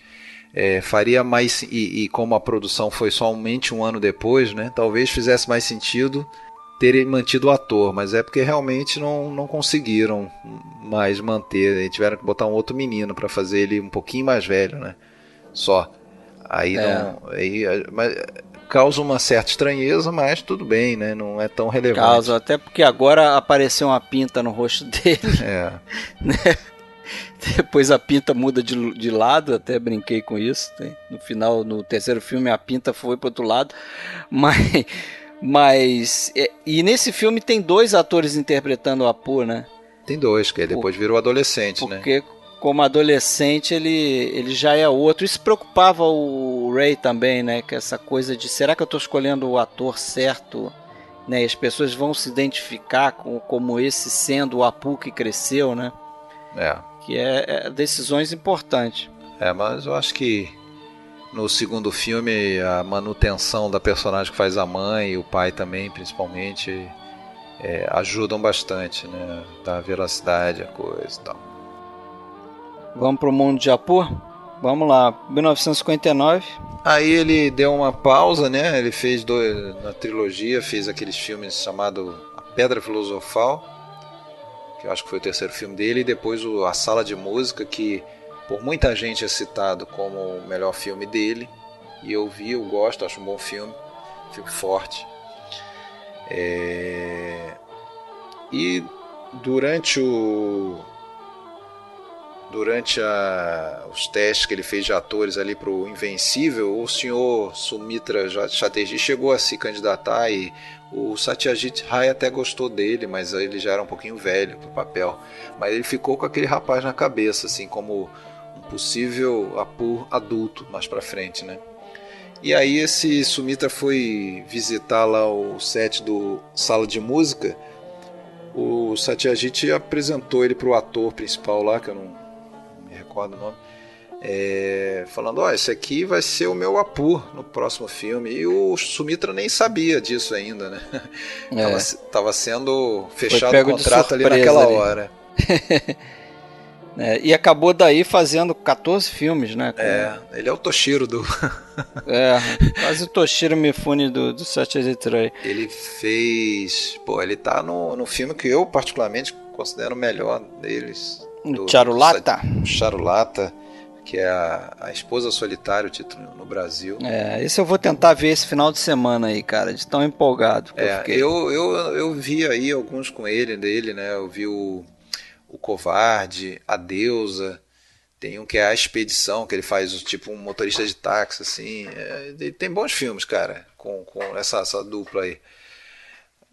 faria mais, e como a produção foi somente um ano depois, né, talvez fizesse mais sentido terem mantido o ator, mas é porque realmente não conseguiram mais manter, tiveram que botar um outro menino para fazer ele um pouquinho mais velho, né? Só. Mas causa uma certa estranheza, mas tudo bem, né? Não é tão relevante. Causa, até porque agora apareceu uma pinta no rosto dele. Né? Depois a pinta muda de lado, até brinquei com isso. No final, no terceiro filme, a pinta foi para outro lado, mas e nesse filme tem 2 atores interpretando o Apu, né? Tem 2, que depois virou adolescente, porque, né? Porque como adolescente ele já é outro. Isso preocupava o Ray também, né? Que essa coisa de, será que eu estou escolhendo o ator certo? Né? E as pessoas vão se identificar como esse sendo o Apu que cresceu, né? Que é decisões importantes. Mas eu acho que no segundo filme, a manutenção da personagem que faz a mãe e o pai também, principalmente, ajudam bastante, né? Dá veracidade à coisa e tal. Vamos pro mundo de Apu? Vamos lá, 1959. Aí ele deu uma pausa, né? Ele fez na trilogia, fez aqueles filmes chamado A Pedra Filosofal, que eu acho que foi o terceiro filme dele, e depois A Sala de Música, que por muita gente é citado como o melhor filme dele, e eu gosto, acho um bom filme forte. E durante os testes que ele fez de atores ali para o Invencível, o senhor Sumitra Chatterjee chegou a se candidatar, e o Satyajit Ray até gostou dele, mas ele já era um pouquinho velho pro papel. Mas ele ficou com aquele rapaz na cabeça, assim, como um possível Apu adulto mais pra frente, né? E aí esse Sumitra foi visitar lá o set do Sala de Música. O Satyajit apresentou ele pro ator principal lá, que eu não me recordo o nome, falando, esse aqui vai ser o meu Apu no próximo filme. E o Sumitra nem sabia disso ainda, né? Tava sendo fechado o contrato ali naquela hora. E acabou daí fazendo 14 filmes, né? Ele é o Toshiro do... quase o Toshiro Mifune do Satyajit Ray. Ele fez... ele tá no filme que eu particularmente considero o melhor deles. Charulata? Charulata, que é a Esposa Solitária, o título no Brasil. Esse eu vou tentar ver esse final de semana aí, cara, de tão empolgado que eu fiquei. Eu vi aí alguns com dele, né? Eu vi o Covarde, A Deusa, tem um que é A Expedição, que ele faz tipo um motorista de táxi, assim. Tem bons filmes, cara, com essa dupla aí.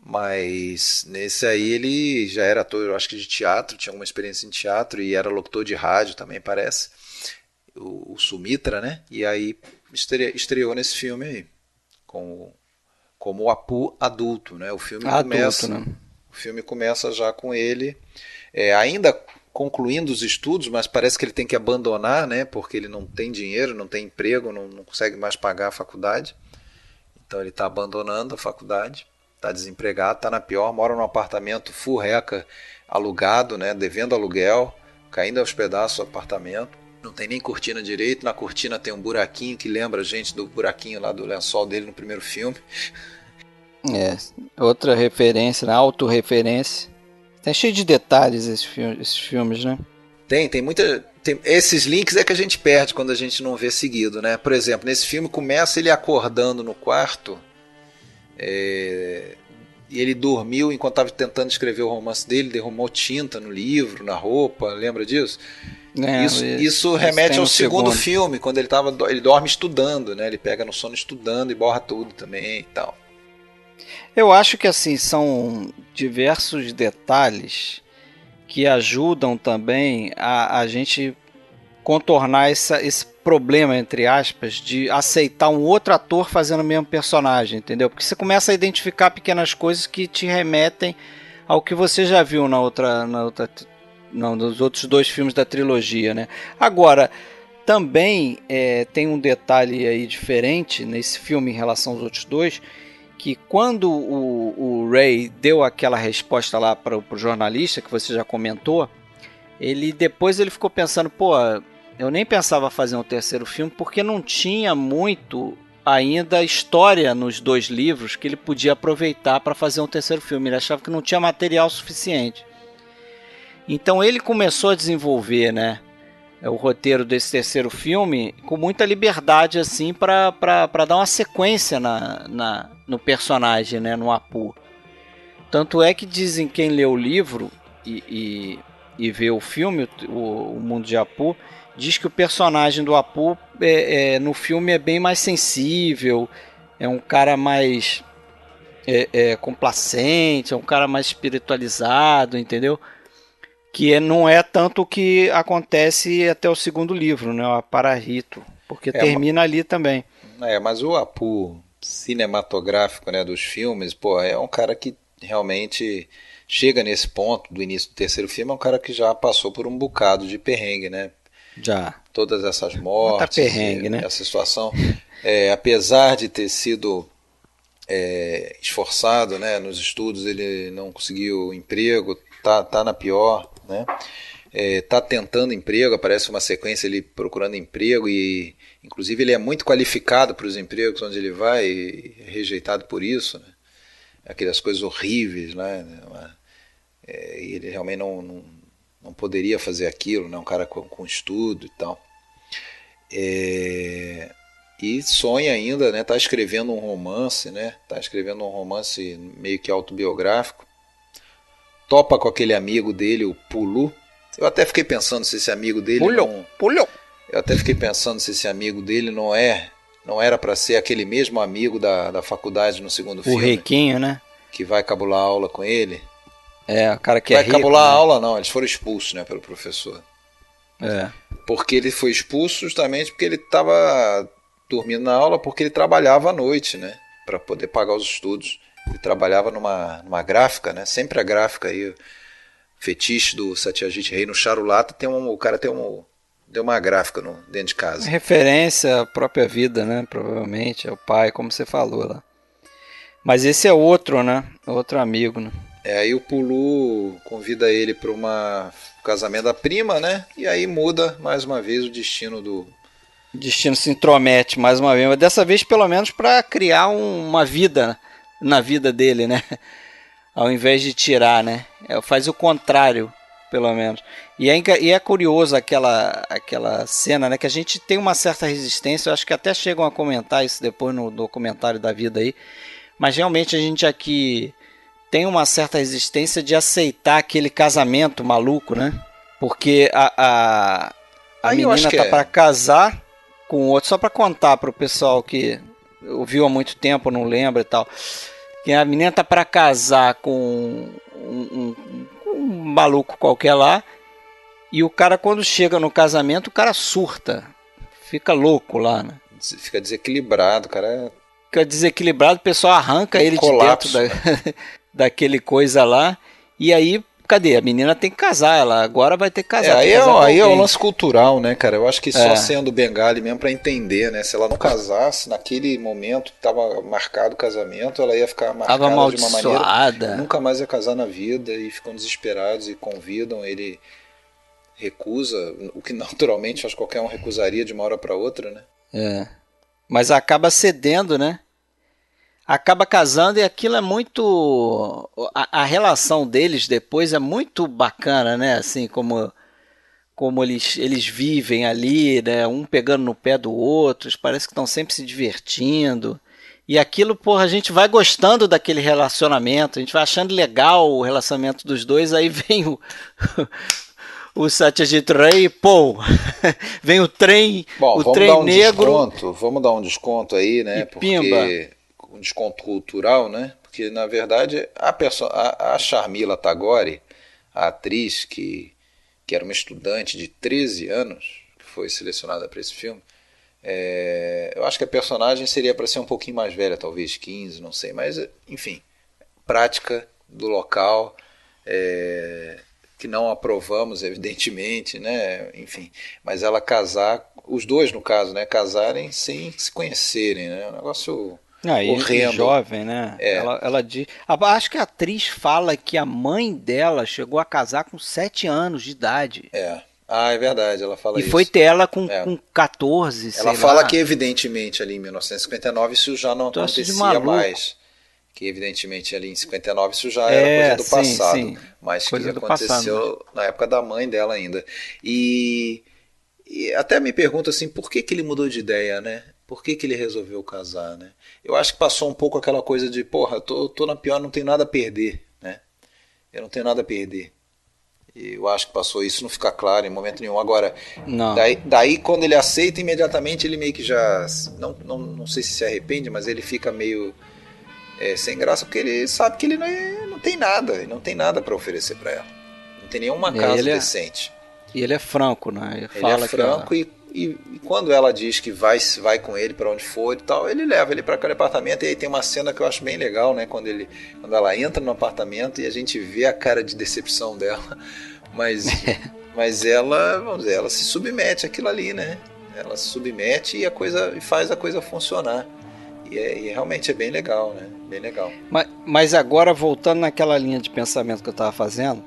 Mas nesse aí ele já era ator, eu acho que de teatro, tinha alguma experiência em teatro e era locutor de rádio também, parece. O Sumitra, né? E aí estreou nesse filme aí, como o Apu adulto, né? O filme começa já com ele ainda concluindo os estudos, mas parece que ele tem que abandonar, né? Porque ele não tem dinheiro, não tem emprego, não consegue mais pagar a faculdade. Então ele está abandonando a faculdade, está desempregado, está na pior, mora num apartamento furreca, alugado, né? Devendo aluguel, caindo aos pedaços o apartamento. Não tem nem cortina direito, na cortina tem um buraquinho que lembra a gente do buraquinho lá do lençol dele no primeiro filme. Outra referência, né? Autorreferência. Tá cheio de detalhes esses filmes, né? Tem muita... esses links é que a gente perde quando a gente não vê seguido, né? Por exemplo, nesse filme começa ele acordando no quarto e ele dormiu enquanto estava tentando escrever o romance dele, derramou tinta no livro, na roupa, lembra disso? Isso remete ao segundo filme, quando ele dorme estudando, né? Ele pega no sono estudando e borra tudo também e tal. Eu acho que assim, são diversos detalhes que ajudam também a gente contornar esse problema, entre aspas, de aceitar um outro ator fazendo o mesmo personagem, entendeu? Porque você começa a identificar pequenas coisas que te remetem ao que você já viu nos outros dois filmes da trilogia, né? Agora, também tem um detalhe aí diferente nesse filme em relação aos outros dois, que quando o Ray deu aquela resposta lá para o jornalista, que você já comentou, depois ele ficou pensando, eu nem pensava fazer um terceiro filme, porque não tinha muito ainda história nos dois livros que ele podia aproveitar para fazer um terceiro filme. Ele achava que não tinha material suficiente. Então ele começou a desenvolver, né, o roteiro desse terceiro filme com muita liberdade assim para dar uma sequência no personagem, né, no Apu. Tanto é que dizem, quem lê o livro e vê o filme, o Mundo de Apu, diz que o personagem do Apu no filme é bem mais sensível, é um cara mais complacente, é um cara mais espiritualizado, entendeu? Que não é tanto o que acontece até o segundo livro, né? O Apararito, porque termina ali também. Mas o Apu cinematográfico, né, dos filmes, é um cara que realmente chega nesse ponto do início do terceiro filme, é um cara que já passou por um bocado de perrengue, né? Já. Todas essas mortes, perrengue, né? Essa situação, apesar de ter sido esforçado, né, nos estudos, ele não conseguiu emprego, tá na pior, né? Tá tentando emprego, aparece uma sequência ele procurando emprego e inclusive ele é muito qualificado para os empregos onde ele vai e é rejeitado por isso, né? Aquelas coisas horríveis, né? E ele realmente não poderia fazer aquilo, né? Um cara com estudo e tal. E sonha ainda, né? Tá escrevendo um romance, né? Tá escrevendo um romance meio que autobiográfico. Topa com aquele amigo dele, o Pulu. Eu até fiquei pensando se esse amigo dele Pulho. Eu até fiquei pensando se esse amigo dele não era para ser aquele mesmo amigo da faculdade no segundo filme. O riquinho, né? Que vai cabular a aula com ele. O cara que é rico. Vai cabular a né? aula não, eles foram expulsos, né, pelo professor. Porque ele foi expulso justamente porque ele estava dormindo na aula, porque ele trabalhava à noite, né, para poder pagar os estudos. Ele trabalhava numa gráfica, né? Sempre a gráfica aí, fetiche do Satyajit Ray no Charulata, o cara deu uma gráfica dentro de casa. Referência à própria vida, né? Provavelmente, é o pai, como você falou lá. Mas esse é outro, né? Outro amigo, né? Aí o Pulu convida ele para um casamento da prima, né? E aí muda mais uma vez o destino do... O destino se intromete mais uma vez, mas dessa vez pelo menos para criar uma vida na vida dele, né? Ao invés de tirar, né? Faz o contrário. pelo menos. E é curioso aquela cena, né? Que a gente tem uma certa resistência. Eu acho que até chegam a comentar isso depois no documentário da vida aí. Mas realmente a gente aqui tem uma certa resistência de aceitar aquele casamento maluco, né? Porque a menina tá para casar com outro. Só para contar pro pessoal que ouviu há muito tempo, não lembra e tal. Que a menina tá para casar com um maluco qualquer lá. E o cara, quando chega no casamento, o cara surta. Fica louco lá, né? Fica desequilibrado, cara. Fica desequilibrado, o pessoal arranca ele colapso, de dentro daquele coisa lá. E aí, cadê? A menina tem que casar, ela agora vai ter que casar. Aí é o lance cultural, né, cara? Eu acho que só sendo Bengali mesmo pra entender, né? Se ela não casasse, naquele momento que tava marcado o casamento, ela ia ficar marcada de uma maneira. Nunca mais ia casar na vida e ficam desesperados e convidam, ele recusa, o que naturalmente acho que qualquer um recusaria de uma hora para outra, né? Mas acaba cedendo, né? Acaba casando e aquilo é muito... A relação deles depois é muito bacana, né? Assim, como eles vivem ali, né? Um pegando no pé do outro, parece que estão sempre se divertindo. E aquilo, porra, a gente vai gostando daquele relacionamento, a gente vai achando legal o relacionamento dos dois, aí vem o Satyajit Ray, pô, vem o trem, trem negro. Vamos dar um desconto aí, né? Porque um desconto cultural, né? Porque na verdade a Sharmila Tagore, a atriz que era uma estudante de 13 anos, que foi selecionada para esse filme, eu acho que a personagem seria para ser um pouquinho mais velha, talvez 15, não sei, mas enfim, prática do local. Que não aprovamos, evidentemente, né? Enfim, mas ela casar, os dois no caso, né? Casarem sem se conhecerem, né? Um negócio horrendo. Jovem, né? Ela diz, acho que a atriz fala que a mãe dela chegou a casar com 7 anos de idade. É verdade, ela fala isso. E foi ter ela com 14, sei lá. Ela fala que evidentemente ali em 1959 isso já não acontecia mais. Que evidentemente ali em 59 isso já era coisa do passado, sim. Mas coisa que aconteceu na época da mãe dela ainda. E até me pergunto assim, por que ele mudou de ideia, né? Por que ele resolveu casar, né? Eu acho que passou um pouco aquela coisa de, porra, eu tô na pior, não tenho nada a perder, né? Eu não tenho nada a perder. E eu acho que passou isso, não fica claro em momento nenhum. Agora, daí quando ele aceita, imediatamente ele meio que já, não sei se arrepende, mas ele fica meio... sem graça, porque ele sabe que ele não tem nada para oferecer para ela, não tem nenhuma casa decente. E ele é franco, né? Ele é franco e quando ela diz que vai com ele para onde for e tal, ele leva ele para aquele apartamento. E aí tem uma cena que eu acho bem legal, né? Quando ela entra no apartamento e a gente vê a cara de decepção dela, mas ela, vamos dizer, ela se submete àquilo ali, né? Ela se submete e faz a coisa funcionar. E realmente é bem legal, né? Bem legal. Mas agora, voltando naquela linha de pensamento que eu estava fazendo,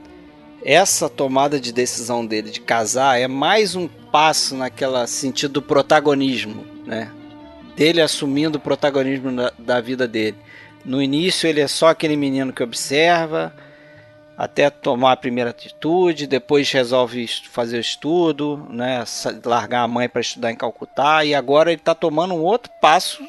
essa tomada de decisão dele de casar é mais um passo naquele sentido do protagonismo, né? Dele assumindo o protagonismo da vida dele. No início ele é só aquele menino que observa, até tomar a primeira atitude, depois resolve fazer o estudo, né? Largar a mãe para estudar em Calcutá, e agora ele está tomando um outro passo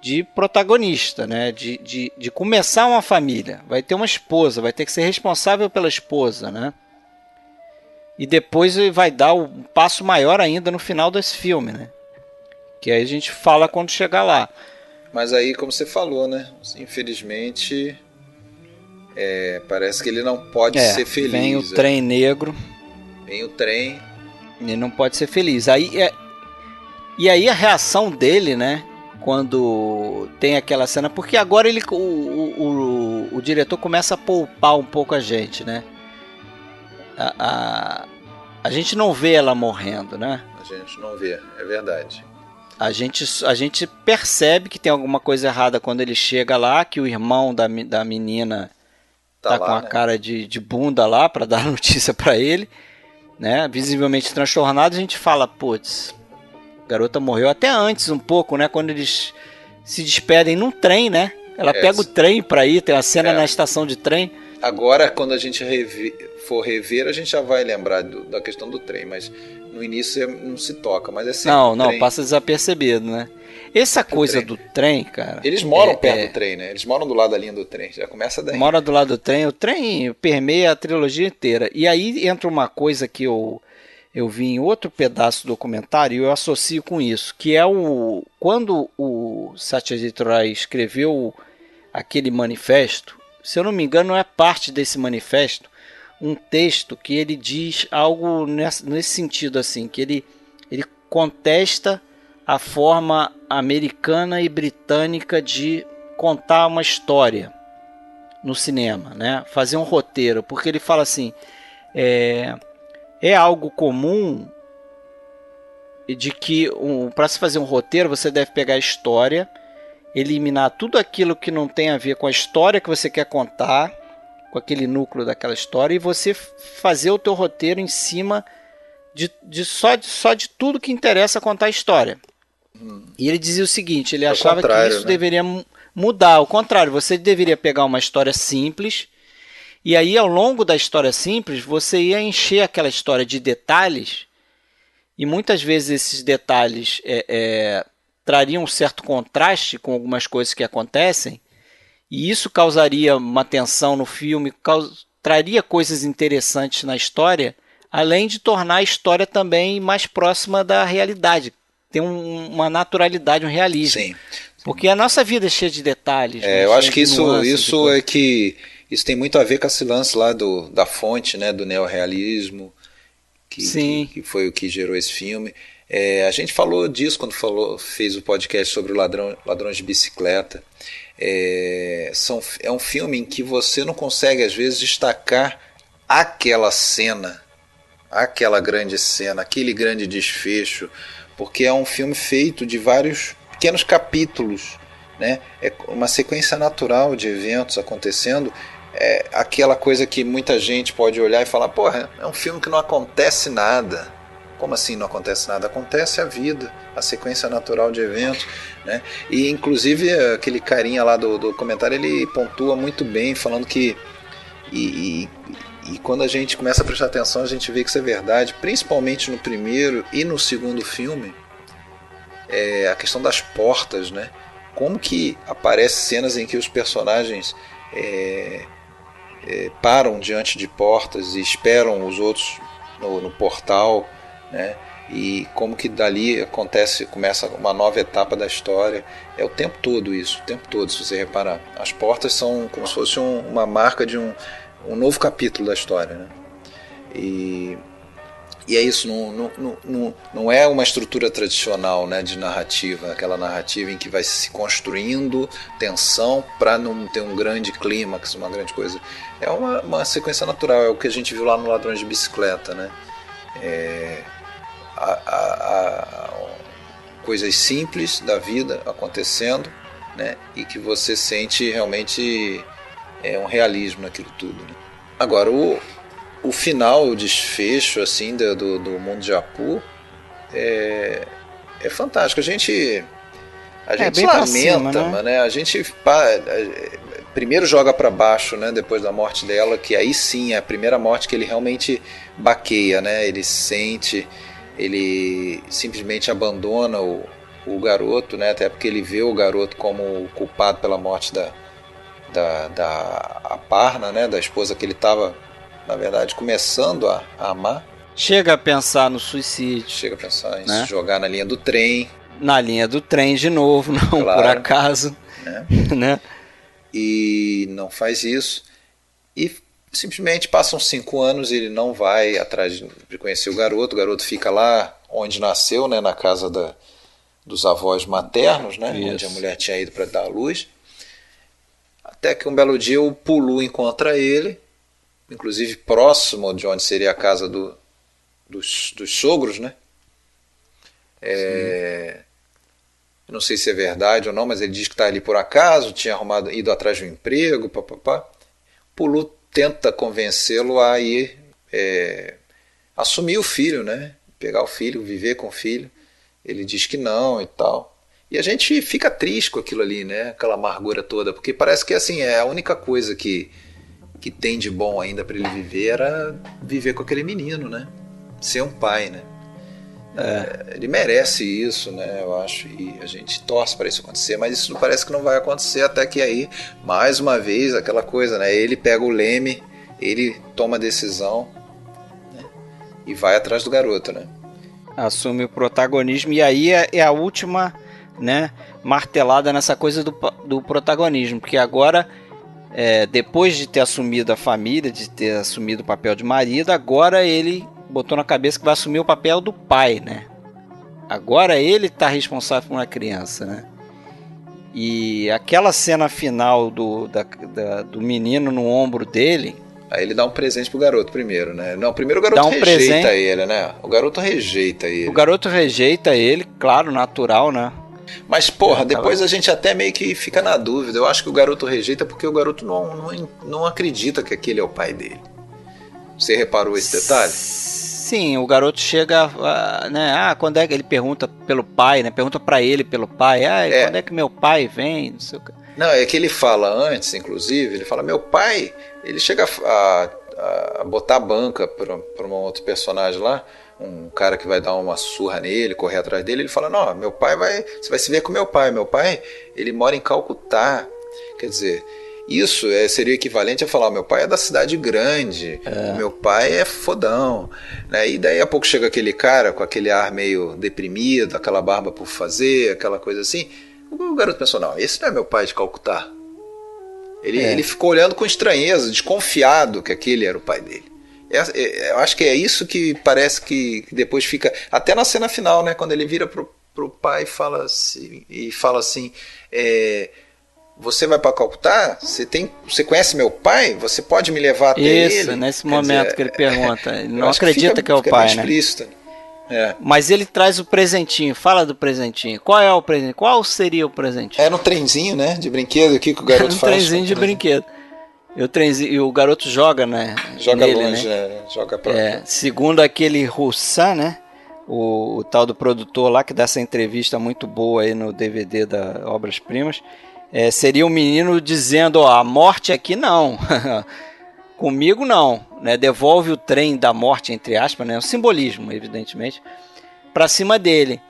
de protagonista, né? De começar uma família. Vai ter uma esposa, vai ter que ser responsável pela esposa, né? E depois ele vai dar um passo maior ainda no final desse filme, né? Que aí a gente fala quando chegar lá. Mas aí, como você falou, né? Infelizmente, parece que ele não pode ser feliz. Vem o trem negro. Vem o trem. Ele não pode ser feliz. E aí a reação dele, né? Quando tem aquela cena, porque agora o diretor começa a poupar um pouco a gente, né? A gente não vê ela morrendo, né? A gente não vê, é verdade. A gente percebe que tem alguma coisa errada quando ele chega lá, que o irmão da menina tá com a cara de bunda lá para dar notícia para ele, né? Visivelmente transtornado. A gente fala, putz, a garota morreu. Até antes um pouco, né? Quando eles se despedem num trem, né? Ela pega o trem pra ir, tem uma cena na estação de trem. Agora, quando a gente for rever, a gente já vai lembrar da questão do trem, mas no início não se toca, mas é sempre Não, trem. passa desapercebido, né? Essa coisa do trem, cara... Eles moram perto do trem, né? Eles moram do lado da linha do trem, já começa daí. Mora do lado do trem, o trem permeia a trilogia inteira. E aí entra uma coisa que eu vi em outro pedaço do documentário e eu associo com isso, que é quando o Satyajit Ray escreveu aquele manifesto, se eu não me engano, é parte desse manifesto, um texto que ele diz algo nesse sentido, assim, que ele contesta a forma americana e britânica de contar uma história no cinema, né? Fazer um roteiro, porque ele fala assim, é algo comum de que para se fazer um roteiro você deve pegar a história, eliminar tudo aquilo que não tem a ver com a história que você quer contar, com aquele núcleo daquela história, e você fazer o teu roteiro em cima só de tudo que interessa contar a história. E ele dizia o seguinte, ele achava que isso deveria mudar, ao contrário, você deveria pegar uma história simples, e aí ao longo da história simples, você ia encher aquela história de detalhes, e muitas vezes esses detalhes trariam um certo contraste com algumas coisas que acontecem, e isso causaria uma tensão no filme, traria coisas interessantes na história, além de tornar a história também mais próxima da realidade, ter uma naturalidade, um realismo. Sim. Porque a nossa vida é cheia de detalhes. Eu acho que isso tem muito a ver com esse lance lá da fonte, né, do neorrealismo, que foi o que gerou esse filme. A gente falou disso quando fez o podcast sobre o Ladrões de Bicicleta. É um filme em que você não consegue, às vezes, destacar aquela cena, aquela grande cena, aquele grande desfecho, porque é um filme feito de vários pequenos capítulos, né? É uma sequência natural de eventos acontecendo. É aquela coisa que muita gente pode olhar e falar, porra, é um filme que não acontece nada. Como assim não acontece nada? Acontece a vida, a sequência natural de eventos, né? E inclusive aquele carinha lá do comentário, ele pontua muito bem, falando que e quando a gente começa a prestar atenção, a gente vê que isso é verdade, principalmente no primeiro e no segundo filme, a questão das portas, né? Como que aparecem cenas em que os personagens param diante de portas e esperam os outros no portal, né? E como que dali começa uma nova etapa da história. É o tempo todo isso, o tempo todo, se você reparar. As portas são como se fosse uma marca de um novo capítulo da história, né? E é isso, não é uma estrutura tradicional, né, de narrativa, aquela narrativa em que vai se construindo tensão para não ter um grande clímax, uma grande coisa. É uma sequência natural, é o que a gente viu lá no Ladrões de Bicicleta, né? Coisas simples da vida acontecendo, né, e que você sente realmente um realismo naquilo tudo, né? Agora, o final, o desfecho assim, do Mundo de Apu é fantástico. A gente lamenta, cima, né? A gente primeiro joga para baixo, né, depois da morte dela, que aí sim é a primeira morte que ele realmente baqueia, né? Ele sente, ele simplesmente abandona o garoto, né? Até porque ele vê o garoto como o culpado pela morte da Aparna, né? Da esposa que ele estava, na verdade, começando a amar. Chega a pensar no suicídio. Chega a pensar em se jogar na linha do trem. Na linha do trem de novo, não claro, por acaso. Né? E não faz isso. E simplesmente passam 5 anos e ele não vai atrás de conhecer o garoto fica lá onde nasceu, né, na casa dos avós maternos, né, onde a mulher tinha ido para dar à luz, até que um belo dia o Pulu encontra ele, inclusive próximo de onde seria a casa dos sogros, né? Não sei se é verdade ou não, mas ele diz que está ali por acaso, tinha ido atrás de um emprego, papapá. Pulu tenta convencê-lo a ir assumir o filho, né? Pegar o filho, viver com o filho. Ele diz que não e tal. E a gente fica triste com aquilo ali, né? Aquela amargura toda, porque parece que assim, é a única coisa que que tem de bom ainda para ele viver era viver com aquele menino, né? Ser um pai, né? Ele merece isso, né? Eu acho, e a gente torce para isso acontecer, mas isso parece que não vai acontecer, até que aí, mais uma vez, aquela coisa, né? Ele pega o leme, ele toma a decisão, né? E vai atrás do garoto, né? Assume o protagonismo, e aí é a última, né, martelada nessa coisa do protagonismo, porque agora, depois de ter assumido a família, de ter assumido o papel de marido, agora ele botou na cabeça que vai assumir o papel do pai, né? Agora ele está responsável por uma criança, né? E aquela cena final do menino no ombro dele... Aí ele dá um presente pro garoto primeiro, né? Não, primeiro o garoto rejeita ele, né? O garoto rejeita ele. O garoto rejeita ele, claro, natural, né? Mas, porra, depois a gente até meio que fica na dúvida. Eu acho que o garoto rejeita porque o garoto não acredita que aquele é o pai dele. Você reparou esse detalhe? Sim, o garoto chega, né? Quando é que ele pergunta pelo pai, né? Pergunta pra ele pelo pai. Quando é que meu pai vem? Não sei o que. Não, é que ele fala antes, inclusive, ele fala, meu pai, ele chega a botar a banca para um outro personagem lá, um cara que vai dar uma surra nele, correr atrás dele, ele fala, não, você vai se ver com meu pai, ele mora em Calcutá. Quer dizer, isso seria equivalente a falar, meu pai é da cidade grande, meu pai é fodão, né? E daí a pouco chega aquele cara com aquele ar meio deprimido, aquela barba por fazer, aquela coisa assim. O garoto pensou, não, esse não é meu pai de Calcutá. Ele ficou olhando com estranheza, desconfiado que aquele era o pai dele. Eu acho que é isso que parece que depois fica, até na cena final, né, quando ele vira pro pai e fala assim, você vai para Calcutá? Você conhece meu pai? Você pode me levar até ele? Isso, nesse momento que ele pergunta. Ele não acredita que é o pai, né? Explícito. Mas ele traz o presentinho. Fala do presentinho. Qual é o presente? Qual seria o presentinho? É no trenzinho, né? De brinquedo aqui que o garoto faz. No trenzinho de brinquedo. E o garoto joga, né? Joga nele, longe, né? Joga pra... Segundo aquele Roussan, né? O tal do produtor lá que dá essa entrevista muito boa aí no DVD da Obras Primas. Seria um menino dizendo, a morte aqui não. Comigo não, né? Devolve o trem da morte, entre aspas, né? Um simbolismo, evidentemente, para cima dele.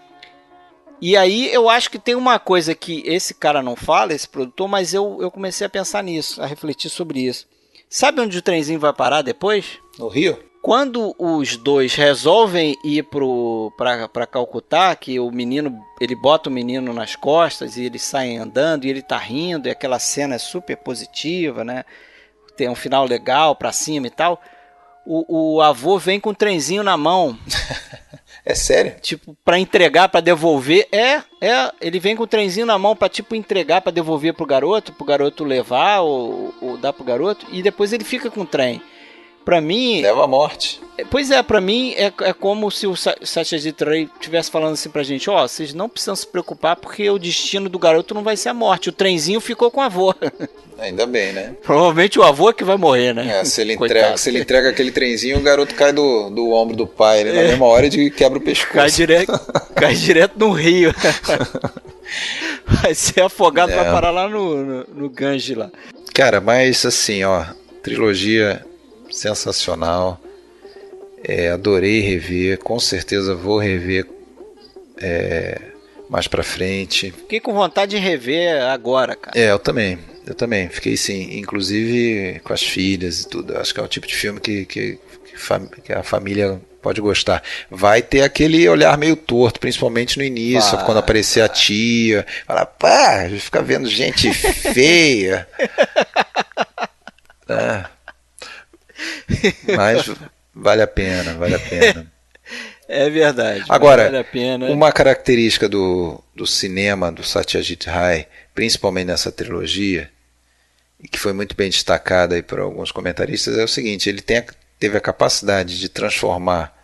E aí eu acho que tem uma coisa que esse cara não fala, esse produtor, mas eu comecei a pensar nisso, a refletir sobre isso. Sabe onde o trenzinho vai parar depois? No Rio? Quando os dois resolvem ir para Calcutá, que o menino, ele bota o menino nas costas e eles saem andando e ele tá rindo, e aquela cena é super positiva, né? Tem um final legal pra cima e tal. O avô vem com um trenzinho na mão. É sério? Tipo, pra entregar, pra devolver. Ele vem com o trenzinho na mão pra, tipo, entregar, pra devolver pro garoto levar ou dar pro garoto. E depois ele fica com o trem. Pra mim... Leva a morte. Pois é, pra mim é como se o Satyajit Ray estivesse falando assim pra gente, vocês não precisam se preocupar porque o destino do garoto não vai ser a morte. O trenzinho ficou com o avô. Ainda bem, né? Provavelmente o avô é que vai morrer, né? Se ele entrega aquele trenzinho, o garoto cai do ombro do pai, né? Na mesma hora de quebra o pescoço. Cai direto no rio. Vai ser afogado, vai parar lá no Gange lá. Cara, mas assim, trilogia sensacional. Adorei rever, com certeza vou rever mais pra frente. Fiquei com vontade de rever agora, cara. Eu também. Fiquei sim, inclusive com as filhas e tudo. Acho que é o tipo de filme que a família pode gostar. Vai ter aquele olhar meio torto, principalmente no início, quando aparecer a tia. Falar, pá, fica vendo gente feia. Mas vale a pena. É verdade. Agora, vale a pena. Uma característica do cinema do Satyajit Ray, principalmente nessa trilogia, e que foi muito bem destacada aí por alguns comentaristas, é o seguinte: ele teve a capacidade de transformar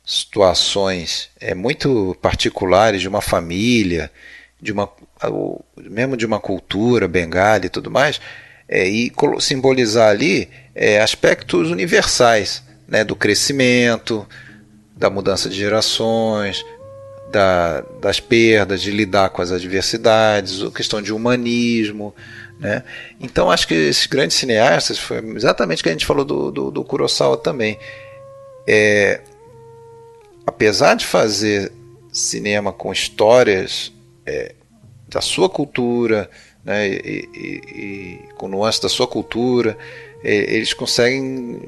situações muito particulares de uma família, mesmo de uma cultura bengali e tudo mais, e simbolizar ali aspectos universais, né, do crescimento, da mudança de gerações, das perdas, de lidar com as adversidades, a questão de humanismo, né? Então acho que esses grandes cineastas, foi exatamente o que a gente falou do Kurosawa também. Apesar de fazer cinema com histórias da sua cultura, né, e com nuances da sua cultura, eles conseguem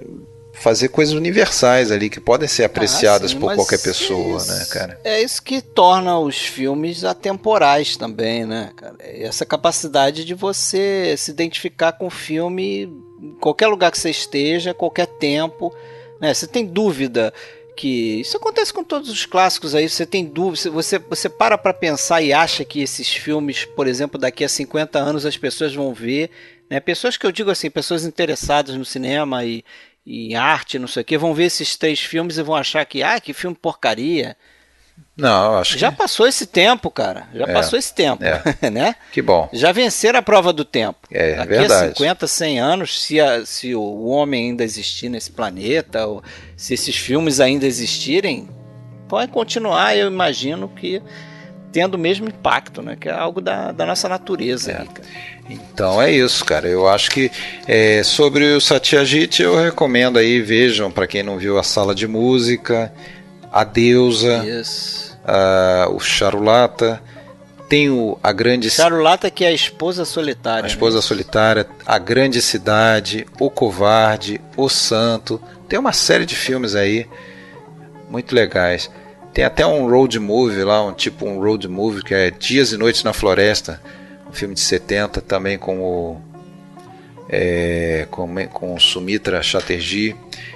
fazer coisas universais ali que podem ser apreciadas sim, por qualquer pessoa, né, cara? É isso que torna os filmes atemporais também, né, cara? Essa capacidade de você se identificar com o filme em qualquer lugar que você esteja, qualquer tempo, né? Você tem dúvida que isso acontece com todos os clássicos aí, você tem dúvida, você para pensar e acha que esses filmes, por exemplo, daqui a 50 anos as pessoas vão ver, né? Pessoas que eu digo assim, pessoas interessadas no cinema e arte, não sei o que, vão ver esses 3 filmes e vão achar que filme porcaria. Não, acho já que... passou esse tempo, cara. Já passou esse tempo, né? Que bom. Já venceram a prova do tempo. Daqui verdade. a 50, 100 anos, se o homem ainda existir nesse planeta, ou se esses filmes ainda existirem, pode continuar, eu imagino que tendo o mesmo impacto, né? Que é algo da nossa natureza. Aí, cara. Então é isso, cara. Eu acho que sobre o Satyajit eu recomendo aí, vejam, para quem não viu, a Sala de Música, A Deusa, o Charulata, tem a Grande... Charulata, que é a Esposa Solitária. A Esposa Solitária, A Grande Cidade, O Covarde, O Santo. Tem uma série de filmes aí muito legais. Tem até um road movie lá, um road movie que é Dias e Noites na Floresta, um filme de 70 também com o Sumitra Chatterjee.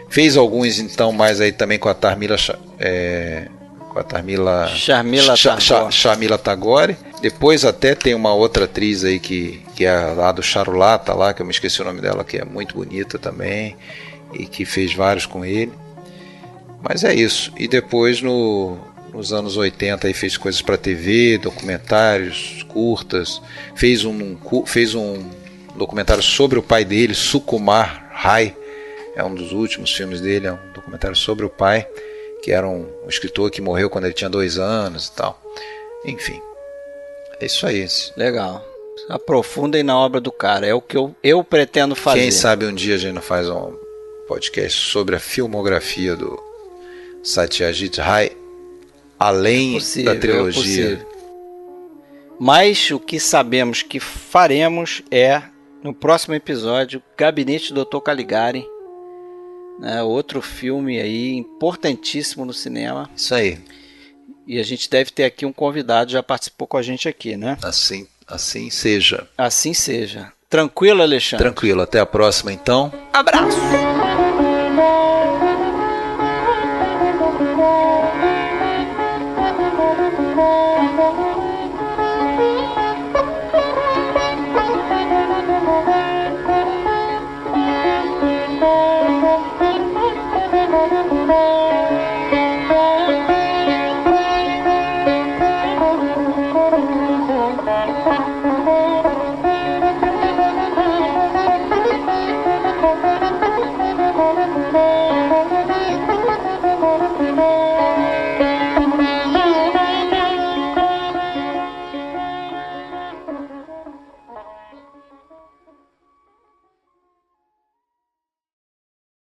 Fez alguns então mais aí também com a Sharmila Tagore. Depois até tem uma outra atriz aí que é lá do Charulata lá, que eu me esqueci o nome dela, que é muito bonita também e que fez vários com ele. Mas é isso. E depois nos anos 80 aí fez coisas para TV, documentários, curtas. Fez um documentário sobre o pai dele, Sukumar Rai. É um dos últimos filmes dele, é um documentário sobre o pai, que era um escritor que morreu quando ele tinha 2 anos e tal. Enfim, é isso aí. Legal. Aprofundem na obra do cara, é o que eu pretendo fazer. Quem sabe um dia a gente não faz um podcast sobre a filmografia do Satyajit Ray, além da trilogia. Mas o que sabemos que faremos é, no próximo episódio, Gabinete do Dr. Caligari, né, outro filme aí importantíssimo no cinema. Isso aí. E a gente deve ter aqui um convidado, já participou com a gente aqui, né? Assim seja. Assim seja. Tranquilo, Alexandre? Tranquilo. Até a próxima, então. Abraço!